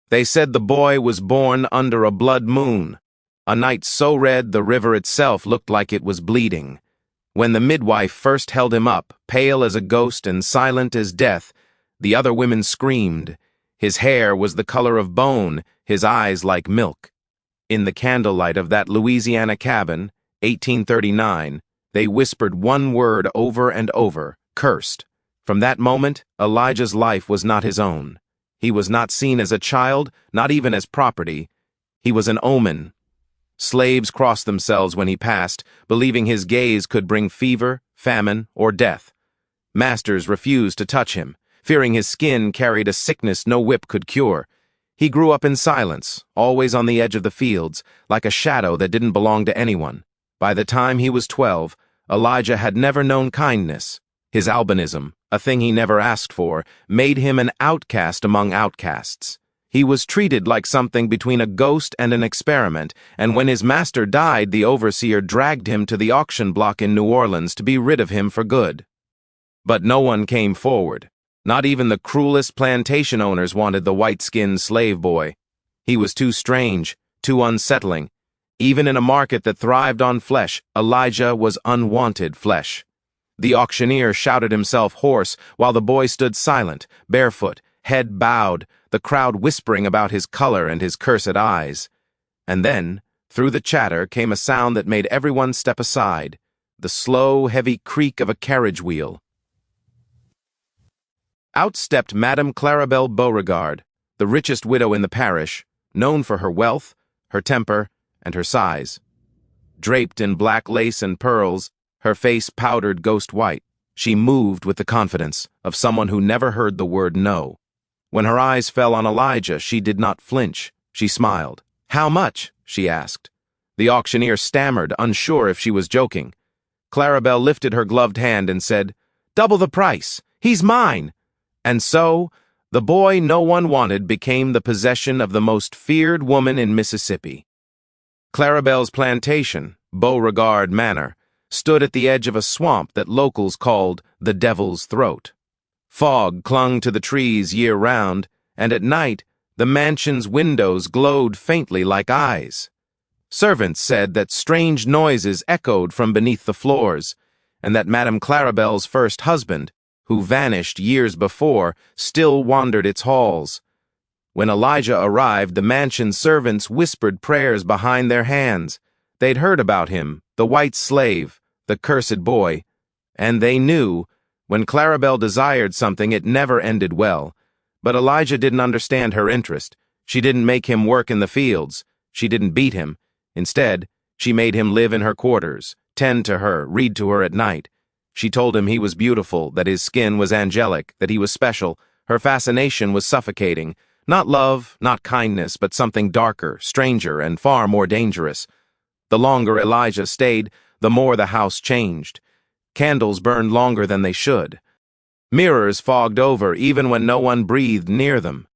They said the boy was born under a blood moon, a night so red the river itself looked like it was bleeding. When the midwife first held him up, pale as a ghost and silent as death, the other women screamed. His hair was the color of bone, his eyes like milk. In the candlelight of that Louisiana cabin, 1839, they whispered one word over and over, cursed. From that moment, Elijah's life was not his own. He was not seen as a child, not even as property. He was an omen. Slaves crossed themselves when he passed, believing his gaze could bring fever, famine, or death. Masters refused to touch him, fearing his skin carried a sickness no whip could cure. He grew up in silence, always on the edge of the fields, like a shadow that didn't belong to anyone. By the time he was 12, Elijah had never known kindness. His albinism, a thing he never asked for, made him an outcast among outcasts. He was treated like something between a ghost and an experiment, and when his master died, the overseer dragged him to the auction block in New Orleans to be rid of him for good. But no one came forward. Not even the cruelest plantation owners wanted the white-skinned slave boy. He was too strange, too unsettling. Even in a market that thrived on flesh, Elijah was unwanted flesh. The auctioneer shouted himself hoarse while the boy stood silent, barefoot, head bowed, the crowd whispering about his color and his cursed eyes. And then, through the chatter came a sound that made everyone step aside, the slow, heavy creak of a carriage wheel. Out stepped Madame Claribel Beauregard, the richest widow in the parish, known for her wealth, her temper, and her size. Draped in black lace and pearls, her face powdered ghost white, she moved with the confidence of someone who never heard the word no. When her eyes fell on Elijah, she did not flinch. She smiled. "How much?" she asked. The auctioneer stammered, unsure if she was joking. Claribel lifted her gloved hand and said, "Double the price. He's mine." And so, the boy no one wanted became the possession of the most feared woman in Mississippi. Claribel's plantation, Beauregard Manor, stood at the edge of a swamp that locals called the Devil's Throat. Fog clung to the trees year-round, and at night, the mansion's windows glowed faintly like eyes. Servants said that strange noises echoed from beneath the floors, and that Madame Claribel's first husband, who vanished years before, still wandered its halls. When Elijah arrived, the mansion's servants whispered prayers behind their hands. They'd heard about him, the white slave, the cursed boy, and they knew, when Claribel desired something, it never ended well. But Elijah didn't understand her interest. She didn't make him work in the fields. She didn't beat him. Instead, she made him live in her quarters, tend to her, read to her at night. She told him he was beautiful, that his skin was angelic, that he was special. Her fascination was suffocating. Not love, not kindness, but something darker, stranger, and far more dangerous. The longer Elijah stayed, the more the house changed. Candles burned longer than they should. Mirrors fogged over even when no one breathed near them.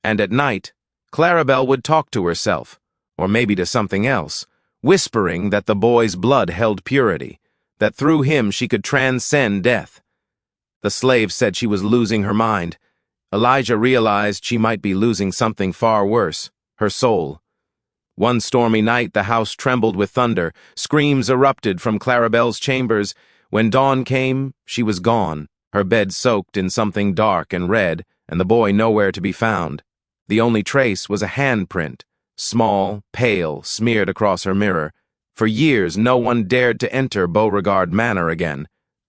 And at night, Claribel would talk to herself, or maybe to something else, whispering that the boy's blood held purity, that through him she could transcend death. The slave said she was losing her mind. Elijah realized she might be losing something far worse, her soul. One stormy night, the house trembled with thunder. Screams erupted from Claribel's chambers. When dawn came, she was gone, her bed soaked in something dark and red, and the boy nowhere to be found. The only trace was a handprint, small, pale, smeared across her mirror. For years, no one dared to enter Beauregard Manor again,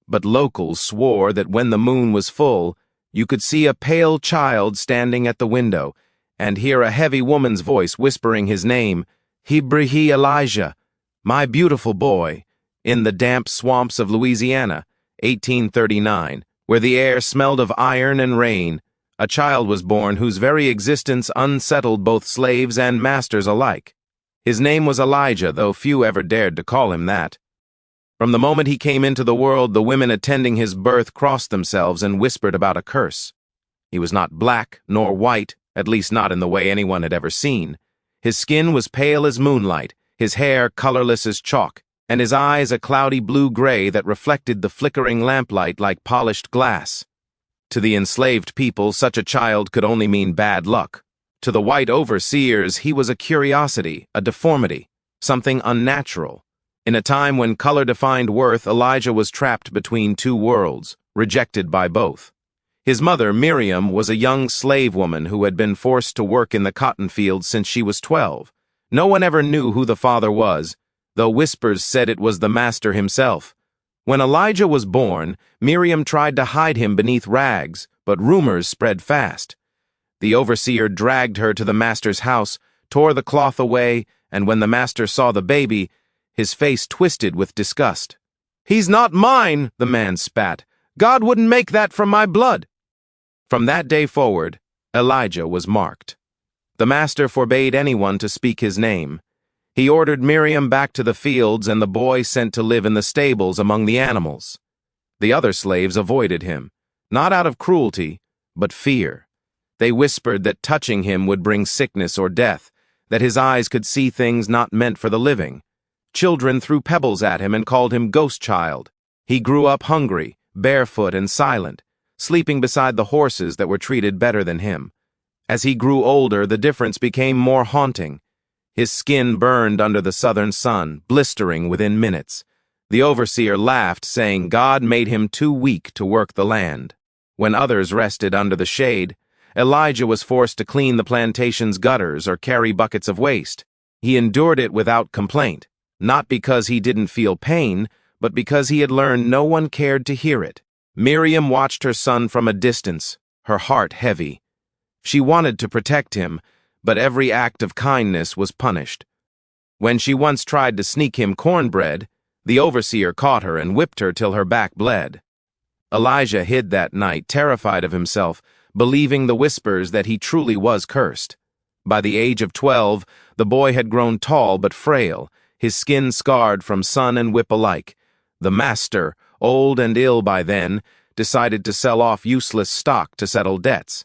but locals swore that when the moon was full, you could see a pale child standing at the window, and hear a heavy woman's voice whispering his name, "Hibrihi Elijah, my beautiful boy," in the damp swamps of Louisiana, 1839, where the air smelled of iron and rain. A child was born whose very existence unsettled both slaves and masters alike. His name was Elijah, though few ever dared to call him that. From the moment he came into the world, the women attending his birth crossed themselves and whispered about a curse. He was not black nor white, at least not in the way anyone had ever seen. His skin was pale as moonlight, his hair colorless as chalk, and his eyes a cloudy blue-gray that reflected the flickering lamplight like polished glass. To the enslaved people, such a child could only mean bad luck. To the white overseers, he was a curiosity, a deformity, something unnatural. In a time when color defined worth, Elijah was trapped between two worlds, rejected by both. His mother, Miriam, was a young slave woman who had been forced to work in the cotton fields since she was 12. No one ever knew who the father was, though whispers said it was the master himself. When Elijah was born, Miriam tried to hide him beneath rags, but rumors spread fast. The overseer dragged her to the master's house, tore the cloth away, and when the master saw the baby, his face twisted with disgust. "He's not mine," the man spat. "God wouldn't make that from my blood." From that day forward, Elijah was marked. The master forbade anyone to speak his name. He ordered Miriam back to the fields and the boy sent to live in the stables among the animals. The other slaves avoided him, not out of cruelty, but fear. They whispered that touching him would bring sickness or death, that his eyes could see things not meant for the living. Children threw pebbles at him and called him ghost child. He grew up hungry, barefoot and silent, sleeping beside the horses that were treated better than him. As he grew older, the difference became more haunting. His skin burned under the southern sun, blistering within minutes. The overseer laughed, saying God made him too weak to work the land. When others rested under the shade, Elijah was forced to clean the plantation's gutters or carry buckets of waste. He endured it without complaint, not because he didn't feel pain, but because he had learned no one cared to hear it. Miriam watched her son from a distance, her heart heavy. She wanted to protect him, but every act of kindness was punished. When she once tried to sneak him cornbread, the overseer caught her and whipped her till her back bled. Elijah hid that night, terrified of himself, believing the whispers that he truly was cursed. By the age of 12, the boy had grown tall but frail, his skin scarred from sun and whip alike. The master, old and ill by then, decided to sell off useless stock to settle debts.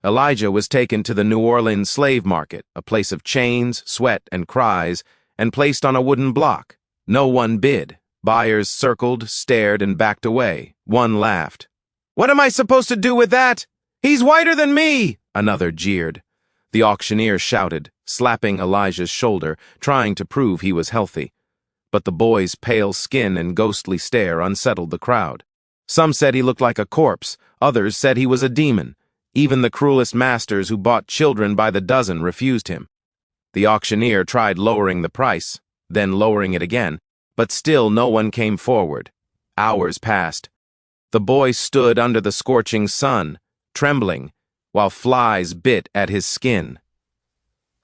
Elijah was taken to the New Orleans slave market, a place of chains, sweat, and cries, and placed on a wooden block. No one bid. Buyers circled, stared, and backed away. One laughed. "What am I supposed to do with that? He's whiter than me!" Another jeered. The auctioneer shouted, slapping Elijah's shoulder, trying to prove he was healthy. But the boy's pale skin and ghostly stare unsettled the crowd. Some said he looked like a corpse, others said he was a demon. Even the cruelest masters who bought children by the dozen refused him. The auctioneer tried lowering the price, then lowering it again, but still no one came forward. Hours passed. The boy stood under the scorching sun, trembling, while flies bit at his skin.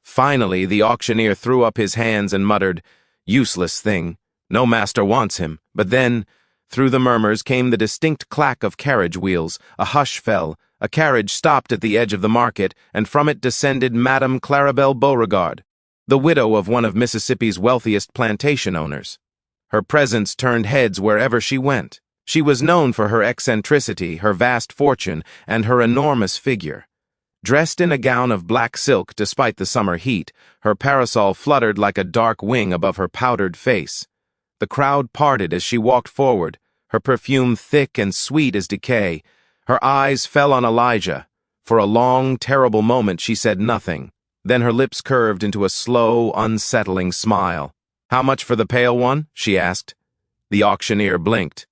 Finally, the auctioneer threw up his hands and muttered, "Useless thing. No master wants him." But then, through the murmurs came the distinct clack of carriage wheels. A hush fell. A carriage stopped at the edge of the market, and from it descended Madame Clarabelle Beauregard, the widow of one of Mississippi's wealthiest plantation owners. Her presence turned heads wherever she went. She was known for her eccentricity, her vast fortune, and her enormous figure. Dressed in a gown of black silk despite the summer heat, her parasol fluttered like a dark wing above her powdered face. The crowd parted as she walked forward, her perfume thick and sweet as decay. Her eyes fell on Elijah. For a long, terrible moment she said nothing. Then her lips curved into a slow, unsettling smile. "How much for the pale one?" she asked. The auctioneer blinked.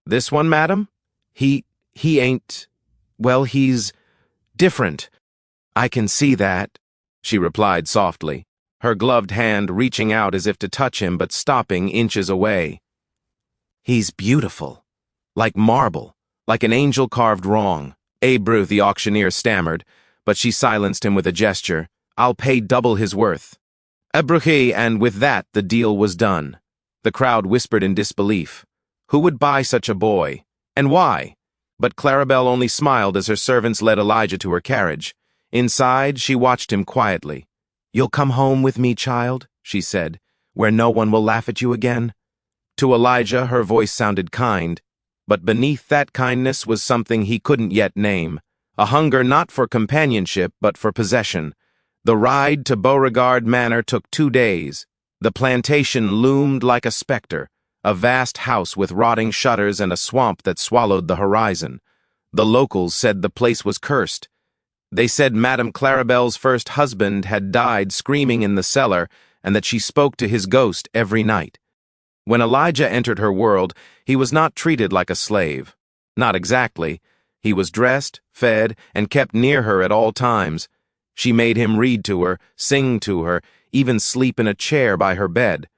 "This one, madam? He ain't... well, he's... different. I can see that," she replied softly, her gloved hand reaching out as if to touch him but stopping inches away. "He's beautiful. Like marble. Like an angel carved wrong." "Abru," the auctioneer stammered, but she silenced him with a gesture. "I'll pay double his worth." "Abruhi," and with that the deal was done. The crowd whispered in disbelief. Who would buy such a boy? And why? But Clarabelle only smiled as her servants led Elijah to her carriage. Inside, she watched him quietly. "You'll come home with me, child," she said, "where no one will laugh at you again." To Elijah, her voice sounded kind, but beneath that kindness was something he couldn't yet name, a hunger not for companionship but for possession. The ride to Beauregard Manor took 2 days. The plantation loomed like a specter, a vast house with rotting shutters and a swamp that swallowed the horizon. The locals said the place was cursed. They said Madame Clarabelle's first husband had died screaming in the cellar and that she spoke to his ghost every night. When Elijah entered her world, he was not treated like a slave. Not exactly. He was dressed, fed, and kept near her at all times. She made him read to her, sing to her, even sleep in a chair by her bed.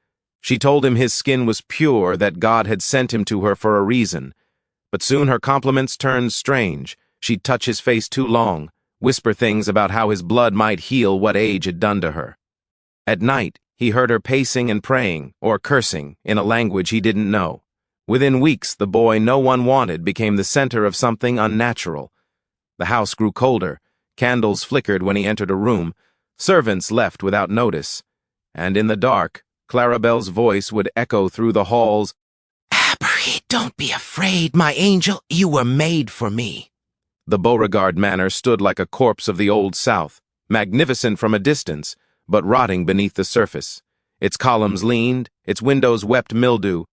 She told him his skin was pure, that God had sent him to her for a reason. But soon her compliments turned strange. She'd touch his face too long, whisper things about how his blood might heal what age had done to her. At night, he heard her pacing and praying, or cursing, in a language he didn't know. Within weeks, the boy no one wanted became the center of something unnatural. The house grew colder, candles flickered when he entered a room, servants left without notice, and in the dark, Clarabelle's voice would echo through the halls, "Aberry, don't be afraid, my angel, you were made for me." The Beauregard Manor stood like a corpse of the Old South, magnificent from a distance, but rotting beneath the surface. Its columns leaned, its windows wept mildew,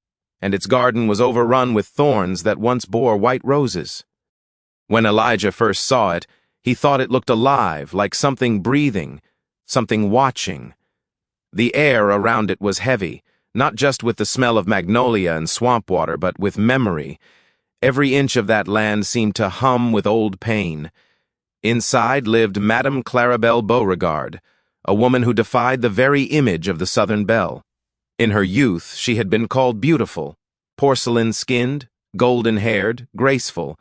and its garden was overrun with thorns that once bore white roses. When Elijah first saw it, he thought it looked alive, like something breathing, something watching. The air around it was heavy, not just with the smell of magnolia and swamp water, but with memory. Every inch of that land seemed to hum with old pain. Inside lived Madame Clarabelle Beauregard, a woman who defied the very image of the Southern belle. In her youth, she had been called beautiful, porcelain-skinned, golden-haired, graceful,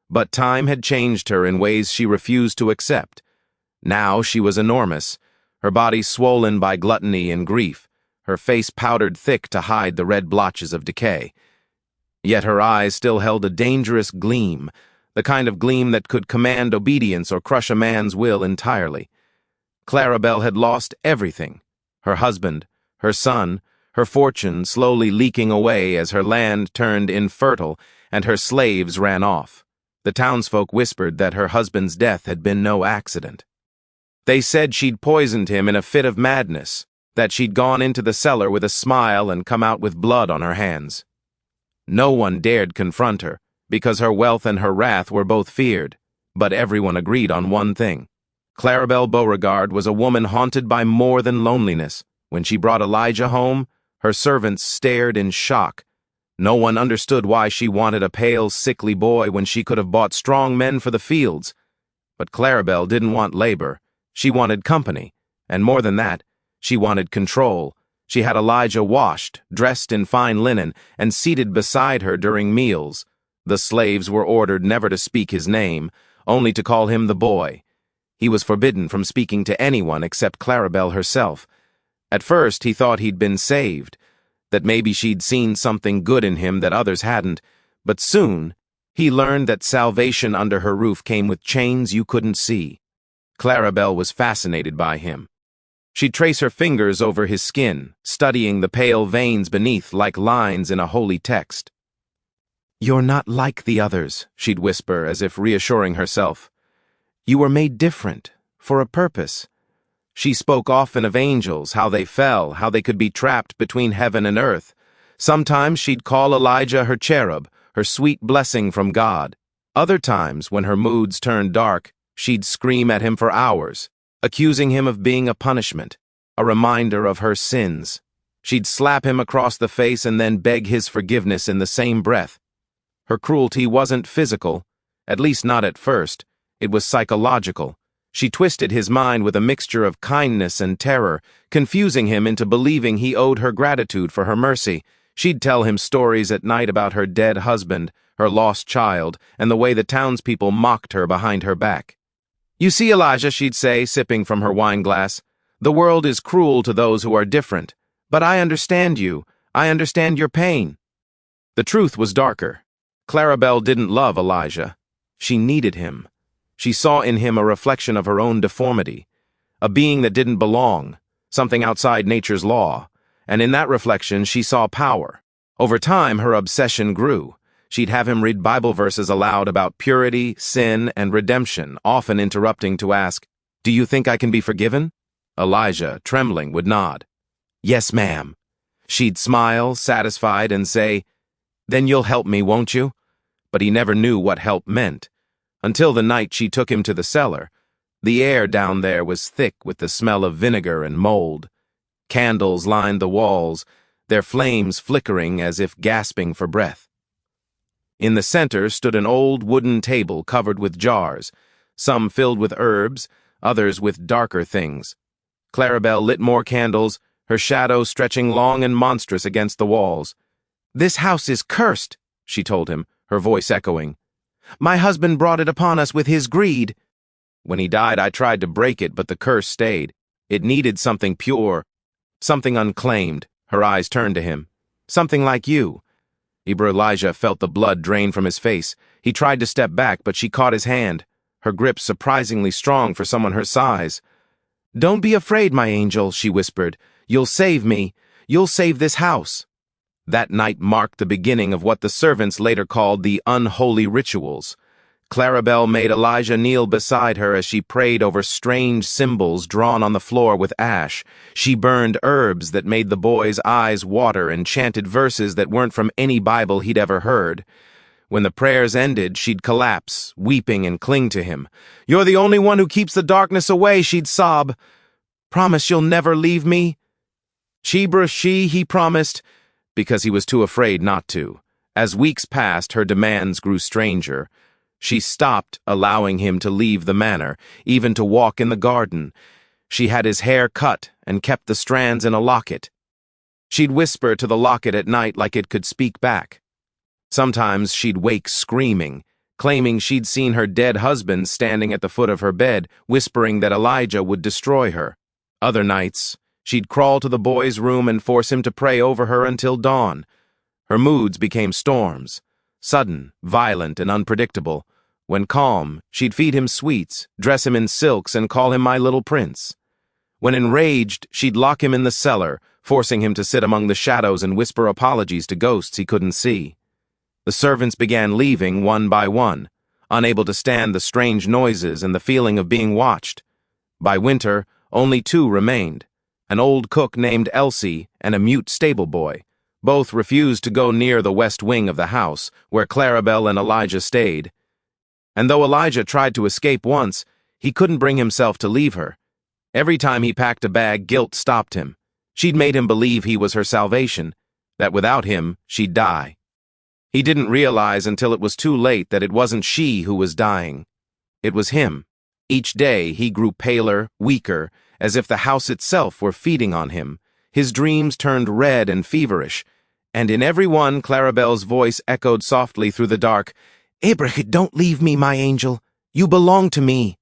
but time had changed her in ways she refused to accept. Now she was enormous, her body swollen by gluttony and grief, her face powdered thick to hide the red blotches of decay. Yet her eyes still held a dangerous gleam, the kind of gleam that could command obedience or crush a man's will entirely. Clarabelle had lost everything: her husband, her son, her fortune slowly leaking away as her land turned infertile and her slaves ran off. The townsfolk whispered that her husband's death had been no accident. They said she'd poisoned him in a fit of madness, that she'd gone into the cellar with a smile and come out with blood on her hands. No one dared confront her, because her wealth and her wrath were both feared, but everyone agreed on one thing. Clarabelle Beauregard was a woman haunted by more than loneliness. When she brought Elijah home, her servants stared in shock. No one understood why she wanted a pale, sickly boy when she could have bought strong men for the fields. But Clarabelle didn't want labor. She wanted company, and more than that, she wanted control. She had Elijah washed, dressed in fine linen, and seated beside her during meals. The slaves were ordered never to speak his name, only to call him the boy. He was forbidden from speaking to anyone except Clarabelle herself. At first, he thought he'd been saved, that maybe she'd seen something good in him that others hadn't, but soon, he learned that salvation under her roof came with chains you couldn't see. Clarabelle was fascinated by him. She'd trace her fingers over his skin, studying the pale veins beneath like lines in a holy text. "You're not like the others," she'd whisper, as if reassuring herself. "You were made different, for a purpose." She spoke often of angels, how they fell, how they could be trapped between heaven and earth. Sometimes she'd call Elijah her cherub, her sweet blessing from God. Other times, when her moods turned dark, she'd scream at him for hours, accusing him of being a punishment, a reminder of her sins. She'd slap him across the face and then beg his forgiveness in the same breath. Her cruelty wasn't physical, at least not at first. It was psychological. She twisted his mind with a mixture of kindness and terror, confusing him into believing he owed her gratitude for her mercy. She'd tell him stories at night about her dead husband, her lost child, and the way the townspeople mocked her behind her back. "You see, Elijah," she'd say, sipping from her wine glass, "the world is cruel to those who are different. But I understand you. I understand your pain." The truth was darker. Clarabelle didn't love Elijah. She needed him. She saw in him a reflection of her own deformity, a being that didn't belong, something outside nature's law, and in that reflection she saw power. Over time, her obsession grew. She'd have him read Bible verses aloud about purity, sin, and redemption, often interrupting to ask, "Do you think I can be forgiven?" Elijah, trembling, would nod. "Yes, ma'am." She'd smile, satisfied, and say, "Then you'll help me, won't you?" But he never knew what help meant, until the night she took him to the cellar. The air down there was thick with the smell of vinegar and mold. Candles lined the walls, their flames flickering as if gasping for breath. In the center stood an old wooden table covered with jars, some filled with herbs, others with darker things. Clarabelle lit more candles, her shadow stretching long and monstrous against the walls. "This house is cursed," she told him, her voice echoing. "My husband brought it upon us with his greed. When he died, I tried to break it, but the curse stayed. It needed something pure, something unclaimed." Her eyes turned to him. "Something like you." Elijah felt the blood drain from his face. He tried to step back, but she caught his hand, her grip surprisingly strong for someone her size. "Don't be afraid, my angel," she whispered. "You'll save me. You'll save this house." That night marked the beginning of what the servants later called the unholy rituals. Clarabelle made Elijah kneel beside her as she prayed over strange symbols drawn on the floor with ash. She burned herbs that made the boy's eyes water and chanted verses that weren't from any Bible he'd ever heard. When the prayers ended, she'd collapse, weeping and cling to him. "You're the only one who keeps the darkness away," she'd sob. "Promise you'll never leave me." "Chibra she," he promised, because he was too afraid not to. As weeks passed, her demands grew stranger. She stopped allowing him to leave the manor, even to walk in the garden. She had his hair cut and kept the strands in a locket. She'd whisper to the locket at night like it could speak back. Sometimes she'd wake screaming, claiming she'd seen her dead husband standing at the foot of her bed, whispering that Elijah would destroy her. Other nights, she'd crawl to the boy's room and force him to pray over her until dawn. Her moods became storms, sudden, violent, and unpredictable. When calm, she'd feed him sweets, dress him in silks, and call him my little prince. When enraged, she'd lock him in the cellar, forcing him to sit among the shadows and whisper apologies to ghosts he couldn't see. The servants began leaving one by one, unable to stand the strange noises and the feeling of being watched. By winter, only 2 remained, an old cook named Elsie and a mute stable boy. Both refused to go near the west wing of the house, where Clarabelle and Elijah stayed. And though Elijah tried to escape once, he couldn't bring himself to leave her. Every time he packed a bag, guilt stopped him. She'd made him believe he was her salvation, that without him, she'd die. He didn't realize until it was too late that it wasn't she who was dying. It was him. Each day, he grew paler, weaker, as if the house itself were feeding on him. His dreams turned red and feverish, and in every one Clarabelle's voice echoed softly through the dark, "Abraham, don't leave me, my angel. You belong to me."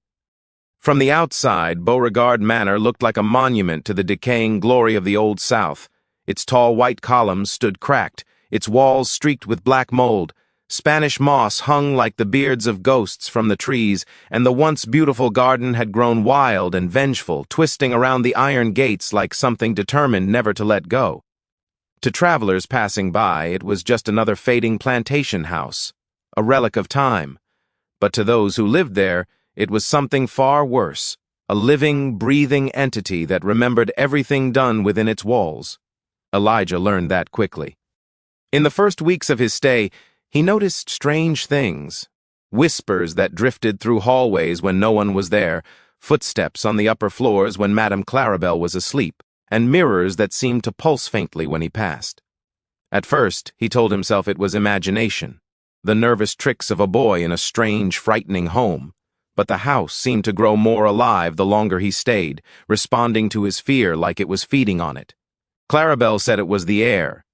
From the outside, Beauregard Manor looked like a monument to the decaying glory of the Old South. Its tall white columns stood cracked, its walls streaked with black mold. Spanish moss hung like the beards of ghosts from the trees, and the once beautiful garden had grown wild and vengeful, twisting around the iron gates like something determined never to let go. To travelers passing by, it was just another fading plantation house, a relic of time. But to those who lived there, it was something far worse, a living, breathing entity that remembered everything done within its walls. Elijah learned that quickly. In the first weeks of his stay, he noticed strange things. Whispers that drifted through hallways when no one was there, footsteps on the upper floors when Madame Clarabelle was asleep, and mirrors that seemed to pulse faintly when he passed. At first, he told himself it was imagination, the nervous tricks of a boy in a strange, frightening home. But the house seemed to grow more alive the longer he stayed, responding to his fear like it was feeding on it. Clarabelle said it was the air.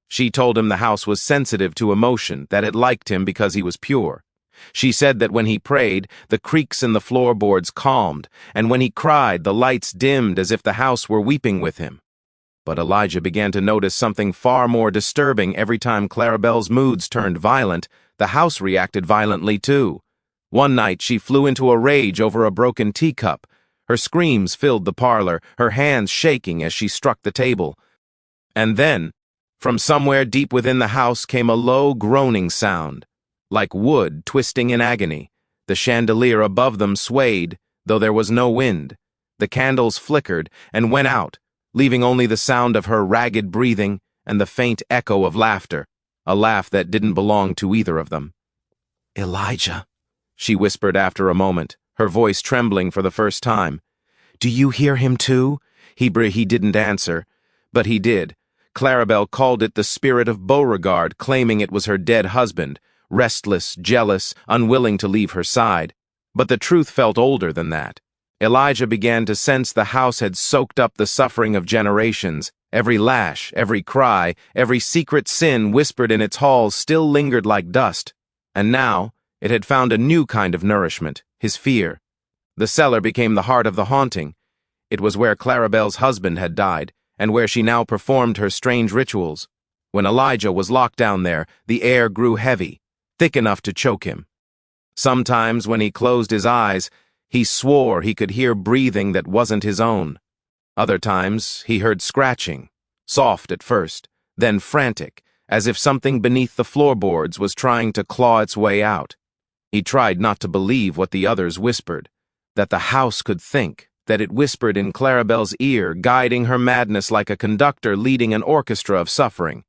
She told him the house was sensitive to emotion, that it liked him because he was pure. She said that when he prayed, the creaks in the floorboards calmed, and when he cried, the lights dimmed as if the house were weeping with him. But Elijah began to notice something far more disturbing. Every time Clarabelle's moods turned violent, the house reacted violently too. One night she flew into a rage over a broken teacup. Her screams filled the parlor, her hands shaking as she struck the table. And then, from somewhere deep within the house came a low groaning sound, like wood twisting in agony. The chandelier above them swayed, though there was no wind. The candles flickered and went out, leaving only the sound of her ragged breathing and the faint echo of laughter, a laugh that didn't belong to either of them. "Elijah," she whispered after a moment, her voice trembling for the first time. "Do you hear him too?" He didn't answer, but he did. Clarabelle called it the spirit of Beauregard, claiming it was her dead husband, restless, jealous, unwilling to leave her side. But the truth felt older than that. Elijah began to sense the house had soaked up the suffering of generations. Every lash, every cry, every secret sin whispered in its halls still lingered like dust. And now, it had found a new kind of nourishment, his fear. The cellar became the heart of the haunting. It was where Clarabelle's husband had died, and where she now performed her strange rituals. When Elijah was locked down there, the air grew heavy, thick enough to choke him. Sometimes, when he closed his eyes, he swore he could hear breathing that wasn't his own. Other times, he heard scratching, soft at first, then frantic, as if something beneath the floorboards was trying to claw its way out. He tried not to believe what the others whispered, that the house could think, that it whispered in Clarabelle's ear, guiding her madness like a conductor leading an orchestra of suffering.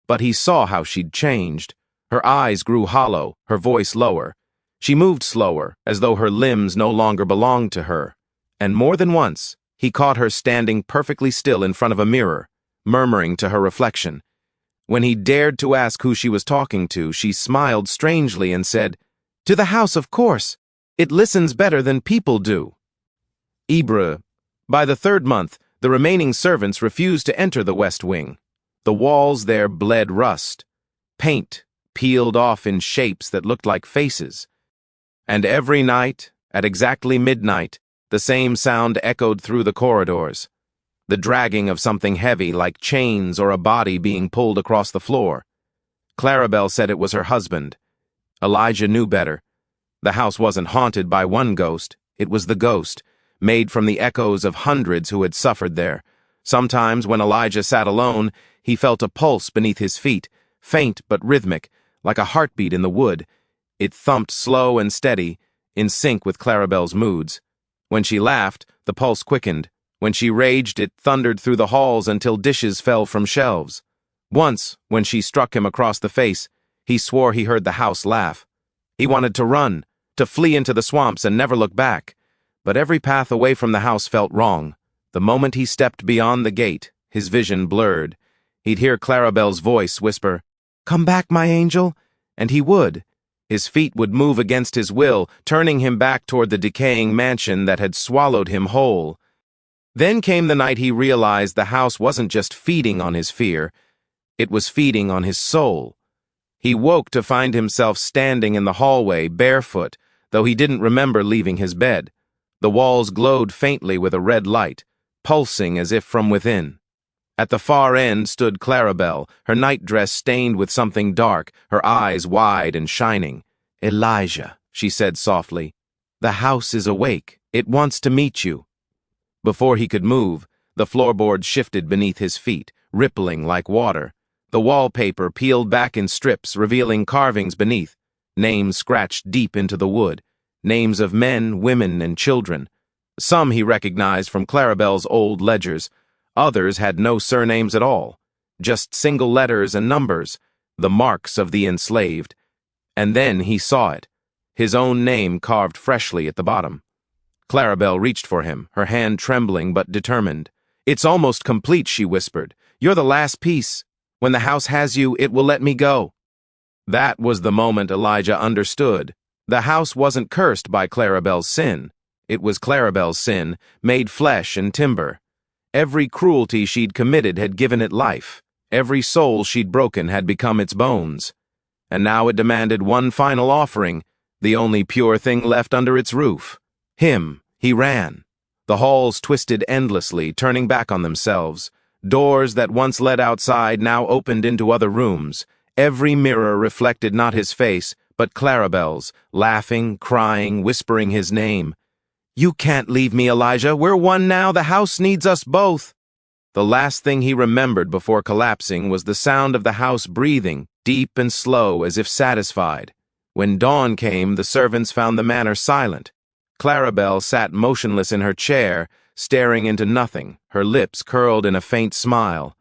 But he saw how she'd changed. Her eyes grew hollow, her voice lower. She moved slower, as though her limbs no longer belonged to her. And more than once, he caught her standing perfectly still in front of a mirror, murmuring to her reflection. When he dared to ask who she was talking to, she smiled strangely and said, "To the house, of course. It listens better than people do." Ibra. By the third month, the remaining servants refused to enter the West Wing. The walls there bled rust. Paint peeled off in shapes that looked like faces. And every night, at exactly midnight, the same sound echoed through the corridors. The dragging of something heavy like chains or a body being pulled across the floor. Clarabelle said it was her husband. Elijah knew better. The house wasn't haunted by one ghost, it was the ghost, made from the echoes of hundreds who had suffered there. Sometimes, when Elijah sat alone, he felt a pulse beneath his feet, faint but rhythmic, like a heartbeat in the wood. It thumped slow and steady, in sync with Clarabelle's moods. When she laughed, the pulse quickened. When she raged, it thundered through the halls until dishes fell from shelves. Once, when she struck him across the face, he swore he heard the house laugh. He wanted to run, to flee into the swamps and never look back. But every path away from the house felt wrong. The moment he stepped beyond the gate, his vision blurred. He'd hear Clarabelle's voice whisper, "Come back, my angel," and he would. His feet would move against his will, turning him back toward the decaying mansion that had swallowed him whole. Then came the night he realized the house wasn't just feeding on his fear, it was feeding on his soul. He woke to find himself standing in the hallway, barefoot, though he didn't remember leaving his bed. The walls glowed faintly with a red light, pulsing as if from within. At the far end stood Clarabelle, her nightdress stained with something dark, her eyes wide and shining. "Elijah," she said softly, "the house is awake. It wants to meet you." Before he could move, the floorboards shifted beneath his feet, rippling like water. The wallpaper peeled back in strips, revealing carvings beneath, names scratched deep into the wood, names of men, women, and children. Some he recognized from Clarabelle's old ledgers. Others had no surnames at all, just single letters and numbers, the marks of the enslaved. And then he saw it, his own name carved freshly at the bottom. Clarabelle reached for him, her hand trembling but determined. "It's almost complete," she whispered. "You're the last piece. When the house has you, it will let me go." That was the moment Elijah understood. The house wasn't cursed by Clarabelle's sin. It was Clarabelle's sin, made flesh and timber. Every cruelty she'd committed had given it life. Every soul she'd broken had become its bones. And now it demanded one final offering, the only pure thing left under its roof. Him. He ran. The halls twisted endlessly, turning back on themselves. Doors that once led outside now opened into other rooms. Every mirror reflected not his face, but Clarabelle's, laughing, crying, whispering his name. "You can't leave me, Elijah. We're one now. The house needs us both." The last thing he remembered before collapsing was the sound of the house breathing, deep and slow, as if satisfied. When dawn came, the servants found the manor silent. Clarabelle sat motionless in her chair, staring into nothing, her lips curled in a faint smile.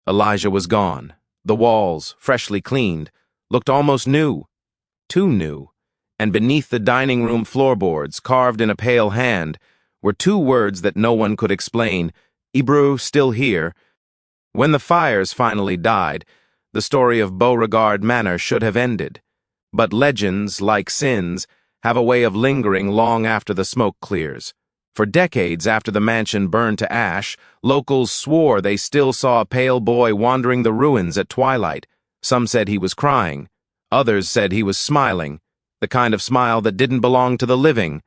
Elijah was gone. The walls, freshly cleaned, looked almost new. Too new. and beneath the dining room floorboards, carved in a pale hand, were two words that no one could explain: Ibru, still here. When the fires finally died, the story of Beauregard Manor should have ended. But legends, like sins, have a way of lingering long after the smoke clears. For decades after the mansion burned to ash, locals swore they still saw a pale boy wandering the ruins at twilight. Some said he was crying. Others said he was smiling, the kind of smile that didn't belong to the living.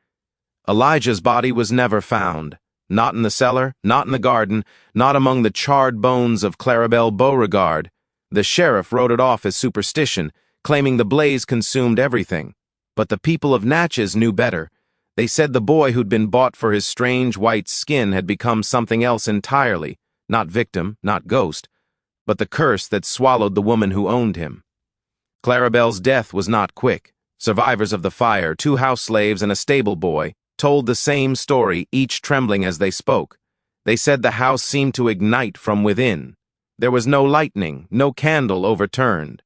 Elijah's body was never found. Not in the cellar, not in the garden, not among the charred bones of Claribel Beauregard. The sheriff wrote it off as superstition, claiming the blaze consumed everything. But the people of Natchez knew better. They said the boy who'd been bought for his strange white skin had become something else entirely, not victim, not ghost, but the curse that swallowed the woman who owned him. Claribel's death was not quick. Survivors of the fire, 2 house slaves and a stable boy, told the same story, each trembling as they spoke. They said the house seemed to ignite from within. There was no lightning, no candle overturned.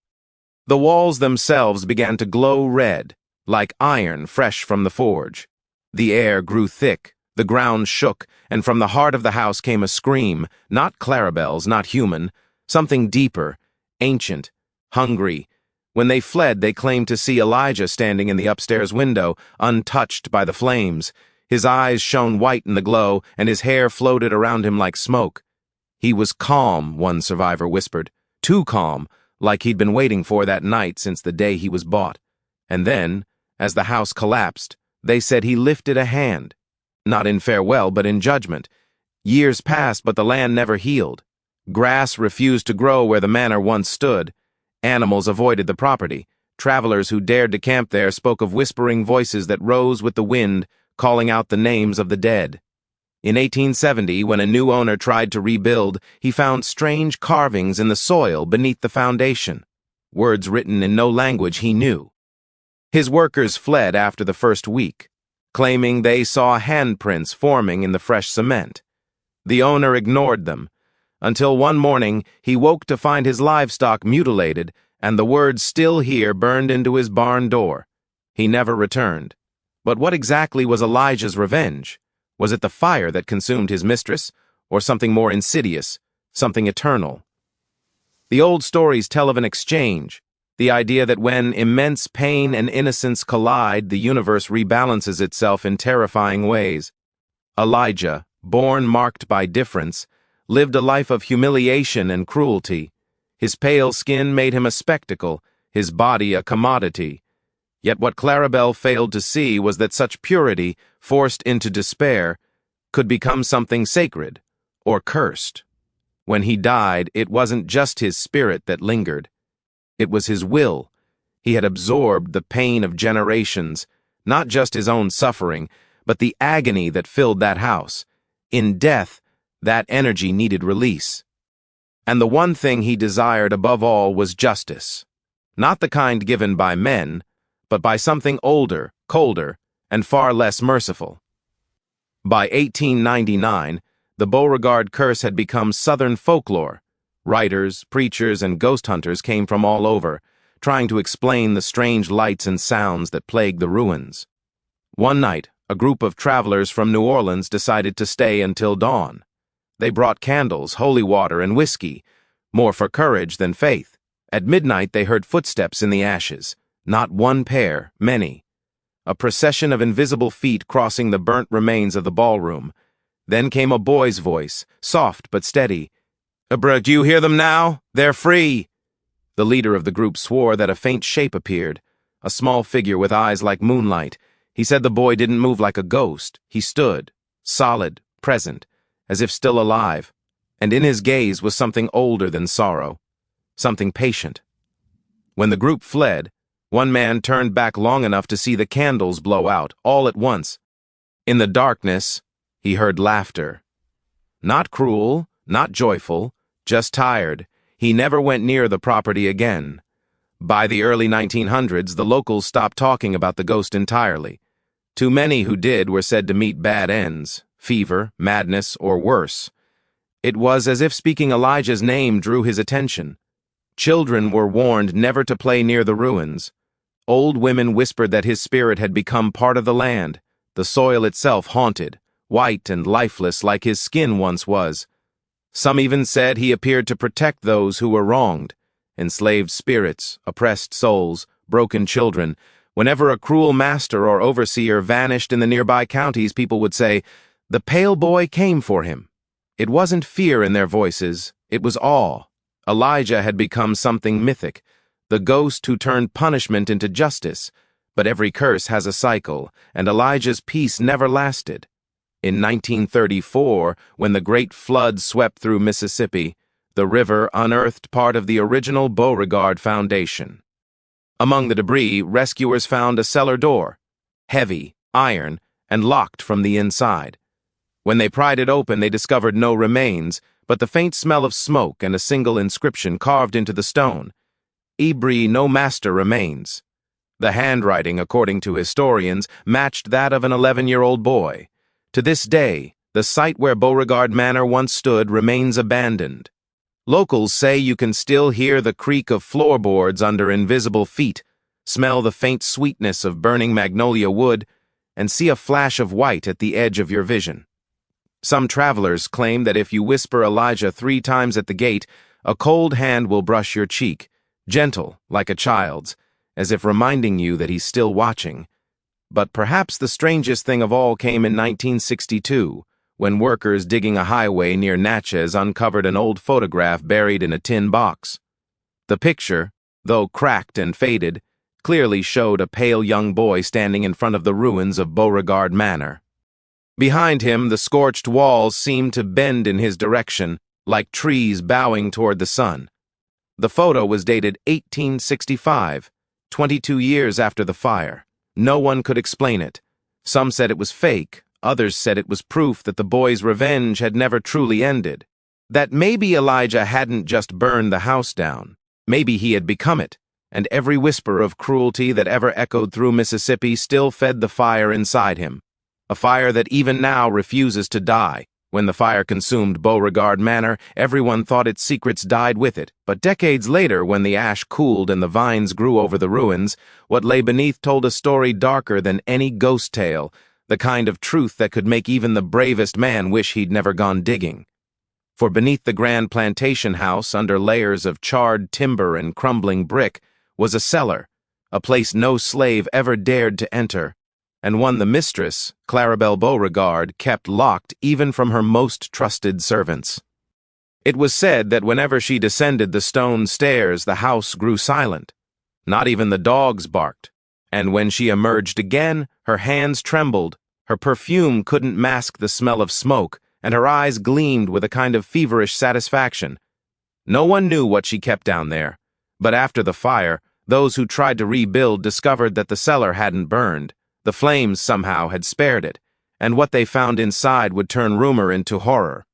The walls themselves began to glow red, like iron fresh from the forge. The air grew thick, the ground shook, and from the heart of the house came a scream, not Claribel's, not human, something deeper, ancient, hungry. When they fled, they claimed to see Elijah standing in the upstairs window, untouched by the flames. His eyes shone white in the glow, and his hair floated around him like smoke. He was calm, one survivor whispered, too calm, like he'd been waiting for that night since the day he was bought. And then, as the house collapsed, they said he lifted a hand. Not in farewell, but in judgment. Years passed, but the land never healed. Grass refused to grow where the manor once stood. Animals avoided the property. Travelers who dared to camp there spoke of whispering voices that rose with the wind, calling out the names of the dead. In 1870, when a new owner tried to rebuild, he found strange carvings in the soil beneath the foundation, words written in no language he knew. His workers fled after the first week, claiming they saw handprints forming in the fresh cement. The owner ignored them, until one morning he woke to find his livestock mutilated and the words "still here" burned into his barn door. He never returned. But what exactly was Elijah's revenge? Was it the fire that consumed his mistress, or something more insidious, something eternal? The old stories tell of an exchange, the idea that when immense pain and innocence collide, the universe rebalances itself in terrifying ways. Elijah, born marked by difference, lived a life of humiliation and cruelty. His pale skin made him a spectacle, his body a commodity. Yet what Claribel failed to see was that such purity, forced into despair, could become something sacred, or cursed. When he died, it wasn't just his spirit that lingered. It was his will. He had absorbed the pain of generations, not just his own suffering, but the agony that filled that house. In death, that energy needed release. And the one thing he desired above all was justice. Not the kind given by men, but by something older, colder, and far less merciful. By 1899, the Beauregard curse had become Southern folklore. Writers, preachers, and ghost hunters came from all over, trying to explain the strange lights and sounds that plagued the ruins. One night, a group of travelers from New Orleans decided to stay until dawn. They brought candles, holy water, and whiskey, more for courage than faith. At midnight, they heard footsteps in the ashes. Not one pair, many. A procession of invisible feet crossing the burnt remains of the ballroom. Then came a boy's voice, soft but steady. "Bruh, do you hear them now? They're free!" The leader of the group swore that a faint shape appeared, a small figure with eyes like moonlight. He said the boy didn't move like a ghost. He stood, solid, present, as if still alive, and in his gaze was something older than sorrow, something patient. When the group fled, one man turned back long enough to see the candles blow out, all at once. In the darkness, he heard laughter. Not cruel, not joyful, just tired. He never went near the property again. By the early 1900s, the locals stopped talking about the ghost entirely. Too many who did were said to meet bad ends, fever, madness, or worse. It was as if speaking Elijah's name drew his attention. Children were warned never to play near the ruins. Old women whispered that his spirit had become part of the land, the soil itself haunted, white and lifeless like his skin once was. Some even said he appeared to protect those who were wronged, enslaved spirits, oppressed souls, broken children. Whenever a cruel master or overseer vanished in the nearby counties, people would say, "The pale boy came for him." It wasn't fear in their voices, it was awe. Elijah had become something mythic, the ghost who turned punishment into justice. But every curse has a cycle, and Elijah's peace never lasted. In 1934, when the Great Flood swept through Mississippi, the river unearthed part of the original Beauregard Foundation. Among the debris, rescuers found a cellar door, heavy, iron, and locked from the inside. When they pried it open, they discovered no remains, but the faint smell of smoke and a single inscription carved into the stone. "Eerie, no master remains." The handwriting, according to historians, matched that of an 11-year-old boy. To this day, the site where Beauregard Manor once stood remains abandoned. Locals say you can still hear the creak of floorboards under invisible feet, smell the faint sweetness of burning magnolia wood, and see a flash of white at the edge of your vision. Some travelers claim that if you whisper Elijah 3 times at the gate, a cold hand will brush your cheek, gentle like a child's, as if reminding you that he's still watching. But perhaps the strangest thing of all came in 1962, when workers digging a highway near Natchez uncovered an old photograph buried in a tin box. The picture, though cracked and faded, clearly showed a pale young boy standing in front of the ruins of Beauregard Manor. Behind him, the scorched walls seemed to bend in his direction, like trees bowing toward the sun. The photo was dated 1865, 22 years after the fire. No one could explain it. Some said it was fake, others said it was proof that the boy's revenge had never truly ended. That maybe Elijah hadn't just burned the house down. Maybe he had become it, and every whisper of cruelty that ever echoed through Mississippi still fed the fire inside him. A fire that even now refuses to die. When the fire consumed Beauregard Manor, everyone thought its secrets died with it. But decades later, when the ash cooled and the vines grew over the ruins, what lay beneath told a story darker than any ghost tale, the kind of truth that could make even the bravest man wish he'd never gone digging. For beneath the grand plantation house, under layers of charred timber and crumbling brick, was a cellar, a place no slave ever dared to enter, and one the mistress, Clarabelle Beauregard, kept locked even from her most trusted servants. It was said that whenever she descended the stone stairs, the house grew silent. Not even the dogs barked, and when she emerged again, her hands trembled, her perfume couldn't mask the smell of smoke, and her eyes gleamed with a kind of feverish satisfaction. No one knew what she kept down there, but after the fire, those who tried to rebuild discovered that the cellar hadn't burned. The flames somehow had spared it, and what they found inside would turn rumor into horror.